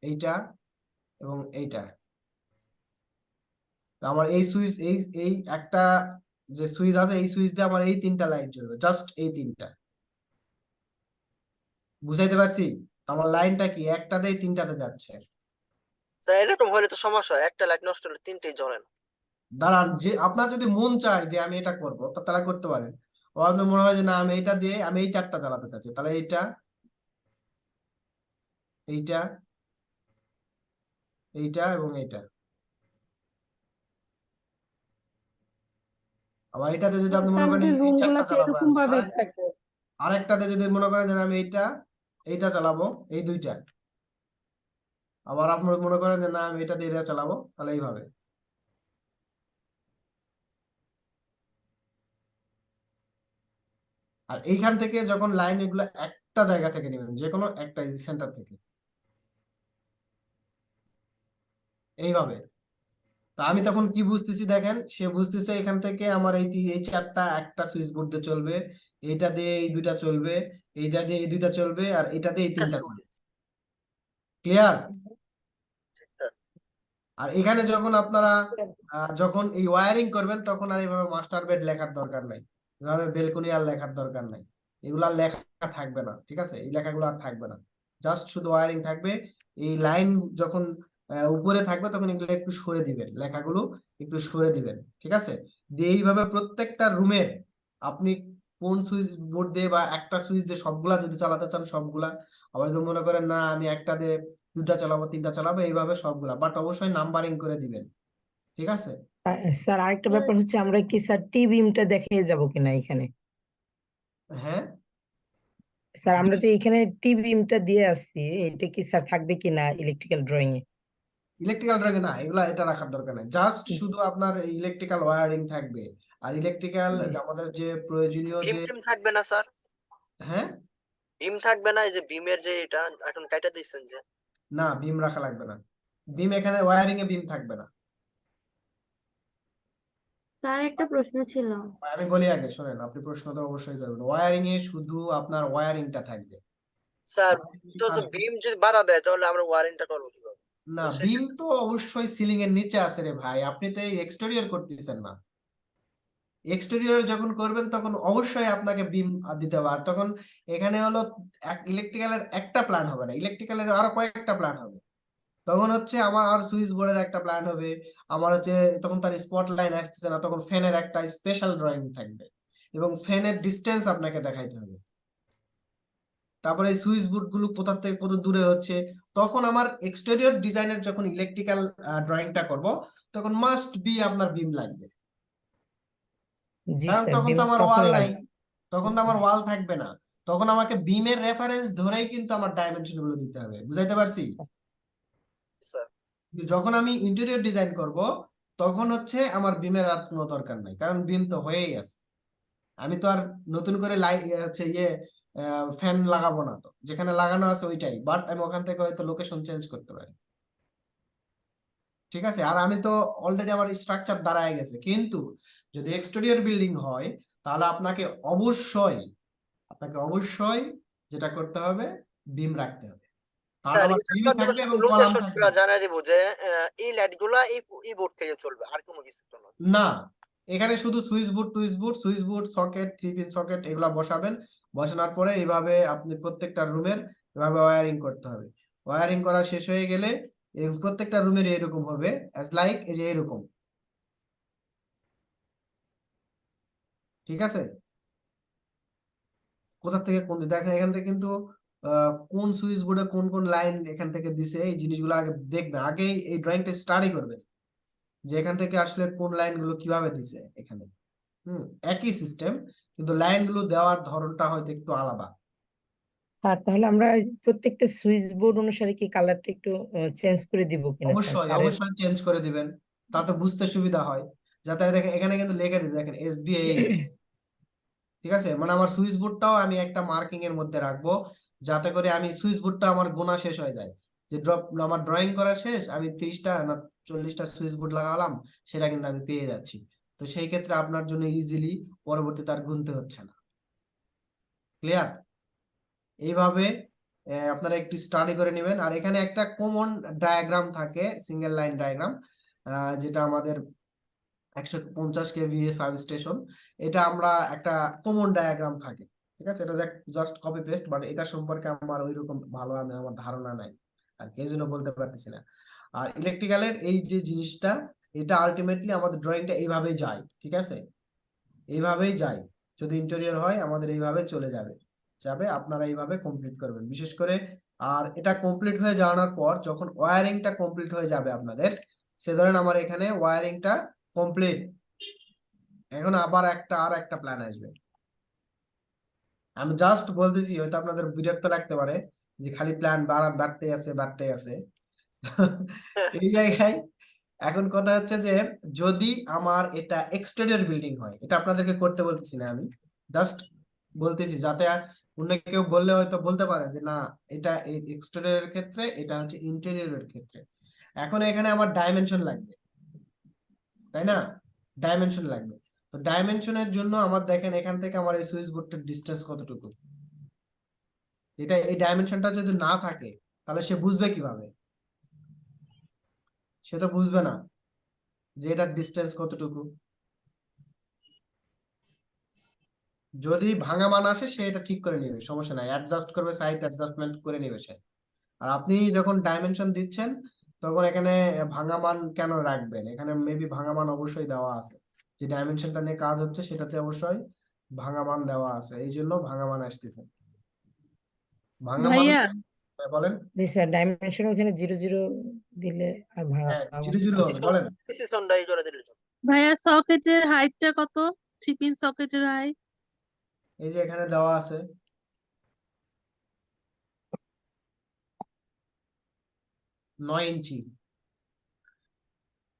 এইটা এবং এইটা, তো আমার এই সুইচ এই এই একটা যে সুইচ আছে এই সুইচ দিয়ে আমার এই 3টা লাইট জ্বলবে, জাস্ট এই 3টা। বুঝাইতে পারছি? আমার লাইনটা কি একটাতে 3টাতে যাচ্ছে। স্যার এরকম হলে তো সমস্যা হয়, একটা লাইট নষ্ট হলে 3টেই জ্বলে না। দাঁড়ান, যে আপনার যদি মন চায় যে আমি এটা করবো তা তারা করতে পারেন। আর আপনার মনে হয় যে না আমি এটা দিয়ে আমি এই 4টা চালাতে চাচ্ছি, তাহলে এইটা, এইটা, এইটা এবং এইটা। আবার এটাতে যদি আপনি মনে করেন আমাদের এই রুম 4টা গুলাতে চালাবো, এরকম ভাবেই থাকে। আরেকটাতে যদি মনে করেন যে আমি এইটা চালাবো, এই 2টা। আবার আপনার মনে করেন যে না আমি এটা দিয়ে এটা চালাবো, তাহলে এইভাবে। আর এইখান থেকে যখন লাইন এগুলো একটা জায়গা থেকে নেবেন, যে কোনো একটা সেন্টার থেকে, এইভাবে। তা আমি তখন কি বুঝতেছি দেখেন, সে বুঝতেছে এখান থেকে আমার এই 4টা একটা সুইচ বোর্ড দিয়ে চলবে, এইটা দিয়ে এই 2টা চলবে, এইটা দিয়ে এই 2টা চলবে, আর এটা দিয়ে এই 3টা চলবে। ক্লিয়ার? আর এখানে যখন আপনারা যখন এই ওয়্যারিং করবেন তখন আর এইভাবে মাস্টার বেড লেখার দরকার নাই, এভাবে বেলকনি আর লেখার দরকার নাই, এগুলা লেখা থাকবে না, ঠিক আছে? এই লেখাগুলো আর থাকবে না, জাস্ট শুধু ওয়্যারিং থাকবে। এই লাইন যখন উপরে থাকবে তখন এগুলো একটু সরে দিবেন, লেখাগুলো একটু সরে দিবেন, ঠিক আছে? দিয়ে এইভাবে প্রত্যেকটা রুমের আপনি কোন সুইচ বোর্ড দিয়ে বা একটা সুইচ দিয়ে সবগুলা যদি চালাতে চান সবগুলা, আবার যদি মনে করেন না আমি একটা দিয়ে 2টা চালাবো 3টা চালাবো, এইভাবে সবগুলা, বাট অবশ্যই নাম্বারিং করে দিবেন, ঠিক আছে? স্যার আরেকটা ব্যাপার হচ্ছে, আমরা কি স্যার টি বিমটা দেখে যাব কিনা এখানে? হ্যাঁ, স্যার আমরা যে এখানে টি বিমটা দিয়ে আসছি, এটা কি স্যার থাকবে কিনা ইলেকট্রিক্যাল ড্রয়িং এ? ইলেকট্রিক্যাল ড্রয়িং না, এগুলা এটা রাখার দরকার নেই, জাস্ট শুধু আপনার ইলেকট্রিক্যাল ওয়্যারিং থাকবে। আর ইলেকট্রিক্যাল আমাদের যে প্রয়োজনীয় ভীম যে, টিম থাকবে না স্যার? হ্যাঁ, ভীম থাকবে না? এই যে ভীমের যে এটা এখন কাটা দিচ্ছেন যে। না বিম রাখা লাগবে না, বিম এখানে ওয়্যারিং এ বিম থাকবে না। তার একটা প্রশ্ন ছিল। আমি বলি আগে শোনেন, আপনি প্রশ্ন তো অবশ্যই করবেন। ওয়্যারিং এ শুধু আপনার ওয়্যারিংটা থাকবে। স্যার তো ভীম যদি বাধা দেয় তাহলে আমরা ওয়ারিংটা করবো কিভাবে? না, বিম তো অবশ্যই সিলিং এর নিচে আছে রে ভাই, আপনি তো এই এক্সটেরিয়র করতেছেন না। এক্সটেরিয়র যখন করবেন তখন অবশ্যই আপনাকে বিম দিতে হবে। আর তখন এখানে হলো ইলেকট্রিক্যালের একটা প্ল্যান হবে না, ইলেকট্রিক্যালের আরো কয়েকটা প্ল্যান হবে। তখন হচ্ছে আমার আর সুইচ বোর্ডের একটা প্ল্যান হবে, আমার হচ্ছে তখন তার স্পট লাইন আসতেছে না, তখন ফ্যানের একটা স্পেশাল ড্রয়িং থাকবে এবং ফ্যানের ডিস্টেন্স আপনাকে দেখাইতে হবে। তারপরে এই সুইচ বোর্ড গুলো কোথা থেকে কত দূরে হচ্ছে, তখন আমার এক্সটেরিয়র ডিজাইনের যখন ইলেকট্রিক্যাল ড্রয়িংটা করব তখন মাস্ট বি আপনার বিম লাগবে। জি কারণ স্যার, তখন বিম তো আমার তখন ওয়াল নাই, লাগবে। তখন তো আমার ওয়াল থাকবে না, তখন আমাকে বিমের রেফারেন্স ধরেই কিন্তু আমার ডাইমেনশন গুলো দিতে হবে, বুঝাইতে পারছি? স্যার কিন্তু যখন আমি ইন্টেরিয়র ডিজাইন করব তখন হচ্ছে আমার বিমের আর কোনো দরকার নাই, কারণ বিম তো হয়েই আছে। আমি তো আর নতুন করে হচ্ছে ফ্যান লাগাবো না, তো যেখানে লাগানো আছে ওইটাই, বাট আমি ওখান থেকে হয়তো লোকেশন চেঞ্জ করতে পারি। ঠিক আছে, আর আমি তো অলরেডি আমার স্ট্রাকচার দাঁড়ায় গেছে। কিন্তু যদি এক্সটেরিয়র বিল্ডিং হয় তাহলে আপনাকে অবশ্যই যেটা করতে হবে, বিম রাখতে হবে, তাহলে স্যার আমার বিমই থাকবে এবং কলাম লোকেশন থাকবে। জানিয়ে দিব যে এই লাইট গুলা এই বোর্ড থেকে চলবে, আর কোনো কিছু তো না। না, এখানে শুধু switch board socket, 3 pin socket এগুলা বসাবেন। বসানোর পরে এইভাবে আপনি প্রত্যেকটা রুমের এভাবে ওয়্যারিং করতে হবে। ওয়্যারিং করা শেষ হয়ে গেলে প্রত্যেকটা রুমের এরকম হবে, অ্যাজ লাইক এই যে এরকম। ঠিক আছে, কোথা থেকে কোন দেখেন, এখান থেকে কিন্তু কোন সুইচ বোর্ডে কোন কোন লাইন এখান থেকে দিছে এই জিনিসগুলো আগে দেখবেন, আগে এই ড্রয়িংটা স্টাডি করবেন যে এখান থেকে আসলে কোন লাইন গুলো কিভাবে দিছে এখানে। একই সিস্টেম, কিন্তু লাইন গুলো দেওয়ার ধরনটা হয়তো একটু আলাদা। স্যার তাহলে আমরা এই যে প্রত্যেকটা সুইচ বোর্ড অনুসারে কি কালারটা একটু চেঞ্জ করে দিব কিনা স্যার? অবশ্যই স্যারের অবশ্যই চেঞ্জ করে দিবেন, তাতে বুঝতে সুবিধা হয়। যাতে দেখেন এখানে কিন্তু লিখে দিতে দেখেন SBA, ঠিক আছে, মানে আমার সুইচ বোর্ডটাও আমি একটা মার্কিং এর মধ্যে রাখবো, যাতে করে আমি সুইচ বোর্ডটা আমার গোনা শেষ হয়ে যায়, যে আমার ড্রয়িং করা শেষ, আমি 30টা না 40টা সুইচ বোর্ড লাগালাম, সেটা কিন্তু আমি পেয়ে যাচ্ছি। তো সেই ক্ষেত্রে আপনার জন্য ইজিলি পরবর্তীতে আর গুনতে হচ্ছে না। ক্লিয়ার? এইভাবে আপনারা একটু স্টাডি করে নেবেন। আর এখানে একটা কমন ডায়াগ্রাম থাকে, সিঙ্গেল লাইন ডায়াগ্রাম, যেটা আমাদের 150 kVA সাবস্টেশন, এটা আমরা একটা কমন ডায়াগ্রাম থাকে। ঠিক আছে, এটা জাস্ট কপি পেস্ট, বাট এটা সম্পর্কে আমার ওইরকম ভালো আমার ধারণা নাই আর কি, এই জন্য বলতে পারতেছি না। আর ইলেকট্রিক্যালের এই যে জিনিসটা, এটা আলটিমেটলি আমাদের ড্রয়িংটা এইভাবেই যায়। ঠিক আছে, এইভাবেই যায়। যদি ইন্টেরিয়র হয় আমাদের এইভাবে চলে যাবে, আপনারা এইভাবে কমপ্লিট করবেন বিশেষ করে। আর এটা কমপ্লিট হয়ে যাওয়ার পর যখন ওয়্যারিংটা কমপ্লিট হয়ে যাবে আপনাদের, সে ধরেন আমার এখানে ওয়্যারিংটা কমপ্লিট, এখন আবার আর একটা প্ল্যান আসবে। আমি জাস্ট বলতেছি, হয়তো আপনাদের বিরক্ত লাগতে পারে যে খালি প্ল্যান বাড়তে আছে। এই জায়গায় এখন কথা হচ্ছে যে যদি আমার এটা এক্সটেরিয়র বিল্ডিং হয়, এটা আপনাদেরকে করতে বলতেছি না, আমি জাস্ট বলতেছি যাতে অন্য কেউ বললে হয়তো বলতে পারে যে না, এটা এক্সটেরিয়রের ক্ষেত্রে, এটা হচ্ছে ইন্টেরিয়রের ক্ষেত্রে। এখন এখানে আমার ডাইমেনশন লাগবে, তাই না? ডাইমেনশন লাগবে। তো ডাইমেনশনের জন্য আমার দেখেন এখান থেকে আমার এই সুইচ বোর্ডটার ডিসটেন্স কতটুকু, এটা এই ডাইমেনশনটা যদি না থাকে তাহলে সে বুঝবে কিভাবে? সে তো বুঝবে না যে এটার ডিসটেন্স কতটুকু। যদি ভাঙা মান আসে সে এটা ঠিক করে নেবে, সমস্যা নাই, অ্যাডজাস্ট করবে, সাইড অ্যাডজাস্টমেন্ট করে নেবে সে। আর আপনি যখন ডাইমেনশন দিচ্ছেন তখন এখানে ভাঙা মান কেন রাখবেন? এখানে মেবি ভাঙা মান অবশ্যই দেওয়া আছে, যে ডাইমেনশনটা নিয়ে কাজ হচ্ছে সেটাতে অবশ্যই ভাঙা মান দেওয়া আছে, এই জন্য ভাঙা মান আসতেছে। ভাঙা মান ভাইয়া বলেন। জি স্যার, ডাইমেনশন ওখানে 00 দিলে আর ভাঙা হ্যাঁ 00 হবে, বলেন। প্রিসিশনটাই করে দিলে চলবে। ভাইয়া সকেটের হাইটটা কত? 3 পিন সকেটের হাইট এই যে এখানে দেওয়া আছে 9 ইঞ্চি,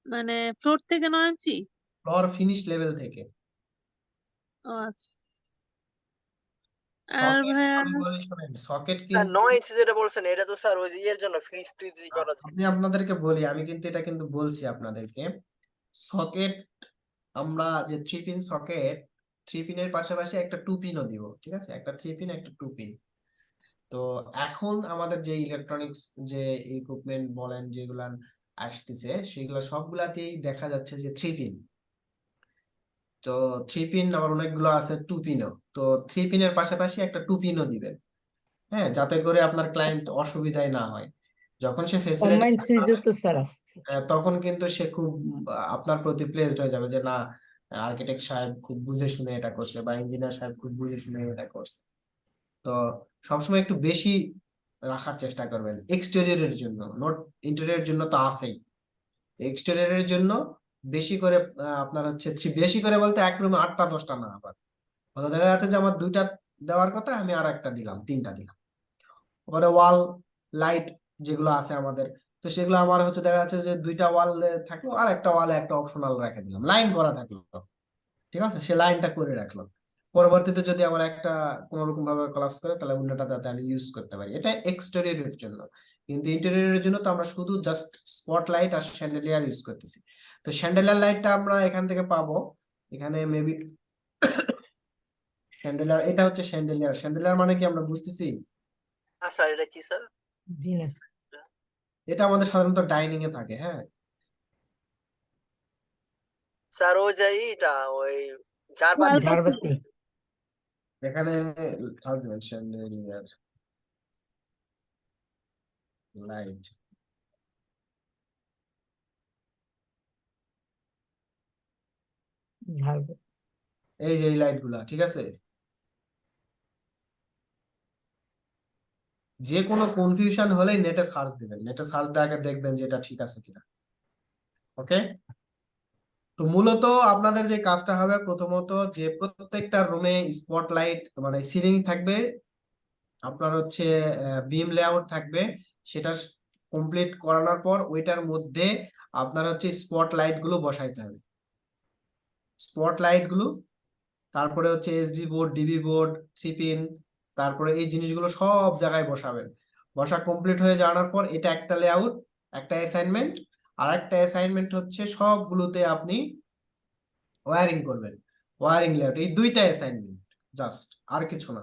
মানে ফ্লোর থেকে 9 ইঞ্চি? ফ্লোর ফিনিশ লেভেল থেকে। ও আচ্ছা। আর সকেট ভাইয়া আমি বলি শুনেন, সকেট স্যার কিন্তু 9 ইঞ্চি যেটা বলছেন এটা তো স্যার ওই যে ইয়ের জন্য ফ্রিজ টুইজ করার জন্য। আপনি আপনাদেরকে বলি, আমি কিন্তু এটা কিন্তু বলছি আপনাদেরকে, সকেট আমরা যে 3 পিন সকেট, 3 পিনের পাশাপাশি একটা 2 পিনও দিব। ঠিক আছে, একটা 3 পিন একটা 2 পিন। তো এখন আমাদের যে ইলেকট্রনিক্স যে ইকুইপমেন্ট বলেন যেগুলা আসতেছে, সেগুলো সবগুলাতেই দেখা যাচ্ছে যে 3 পিন। তো 3 পিন আবার অনেকগুলো আছে 2 পিনও। তো 3 পিনের পাশাপাশি একটা 2 পিনও দিবেন, হ্যাঁ, যাতে করে আপনার ক্লায়েন্ট অসুবিধায় না হয় যখন সে ফেসিলিটি কম্বাইন্ড সুইচও তো স্যার আসছে। তখন কিন্তু সে খুব আপনার প্রতি প্লেসড হয়ে যাবে যে না, আর্কিটেক্ট সাহেব খুব বুঝে শুনে এটা করছে বা ইঞ্জিনিয়ার সাহেব খুব বুঝে শুনে এটা করছে। তো সবসময় একটু বেশি রাখার চেষ্টা করবেন এক্সটেরিয়রের জন্য, নট ইন্টেরিয়রের জন্য তো আছেই, এক্সটেরিয়রের জন্য বেশি করে আপনার হচ্ছে বেশি করে বলতে এক রুমে 8টা 10টা না, আবার দেখা যাচ্ছে যে আমার 2টা দেওয়ার কথা, আমি আর একটা দিলাম, 3টা দিলাম। পরে ওয়াল লাইট যেগুলো আছে আমাদের, তো সেগুলো আমার হচ্ছে দেখা যাচ্ছে যে 2টা ওয়াল থাকলো, আর একটা ওয়ালে একটা অপশনাল রেখে দিলাম, লাইন করা থাকলো। ঠিক আছে, সে লাইনটা করে রাখলাম। পরবর্তীতে যদি আমার একটা কোনো রকম ভাবে কলাপস করে, তাহলে অন্যটা যাতে আমি ইউজ করতে পারি। এটা এক্সটেরিয়রের জন্য, কিন্তু ইন্টেরিয়রের জন্য তো আমরা শুধু জাস্ট স্পটলাইট আর শ্যান্ডেলিয়ার ইউজ করতেছি। তো শ্যান্ডেলিয়ার লাইটটা আমরা এখান থেকে পাবো, এখানে মেবি শ্যান্ডেলিয়ার, এটা হচ্ছে শ্যান্ডেলিয়ার। শ্যান্ডেলিয়ার মানে কি আমরা বুঝতেছি? স্যার এটা কি স্যার? জি না এটা আমাদের সাধারণত ডাইনিং এ থাকে। হ্যাঁ, স্যার ওই যে এটা ওই ঝাড়বাতি ঝাড়বাতি এখানে শ্যান্ডেলিয়ার লাইট, ঝাড়বাতি এই যে এই লাইট গুলা, ঠিক আছে। যে কোনো কনফিউশন হলে নেটে সার্চ দিবেন, নেটে সার্চ দিয়ে আগে দেখবেন যে এটা ঠিক আছে কিনা। ওকে, তো মূলত আপনাদের যে কাজটা হবে, প্রথমত যে প্রত্যেকটা রুমে স্পটলাইট মানে সিলিং থাকবে, আপনার হচ্ছে বিম লেআউট থাকবে, সেটা কমপ্লিট করানোর পর ওইটার মধ্যে আপনার হচ্ছে স্পটলাইট গুলো বসাইতে হবে। স্পটলাইট গুলো, তারপরে হচ্ছে SB board, DB board, 3 pin, তারপরে এই জিনিসগুলো সব জায়গায় বসাবেন। বসা কমপ্লিট হয়ে যাওয়ার পর এটা একটা লেআউট, একটা অ্যাসাইনমেন্ট। আর একটা অ্যাসাইনমেন্ট হচ্ছে সবগুলোতে আপনি ওয়্যারিং করবেন, ওয়্যারিং লেআউট। এই 2টা অ্যাসাইনমেন্ট, জাস্ট, আর কিছু না।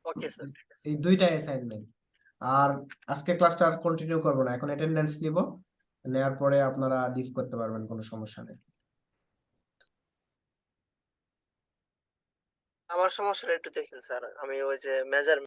ওকে স্যার ঠিক আছে। এই 2টা অ্যাসাইনমেন্ট। আর আজকে ক্লাসটা আর কন্টিনিউ করবো না, এখন অ্যাটেন্ডেন্স নিব, নেওয়ার পরে আপনারা লিভ করতে পারবেন, কোনো সমস্যা নেই। আমার সমস্যাটা একটু দেখেন স্যার, আমি ওই যে মেজার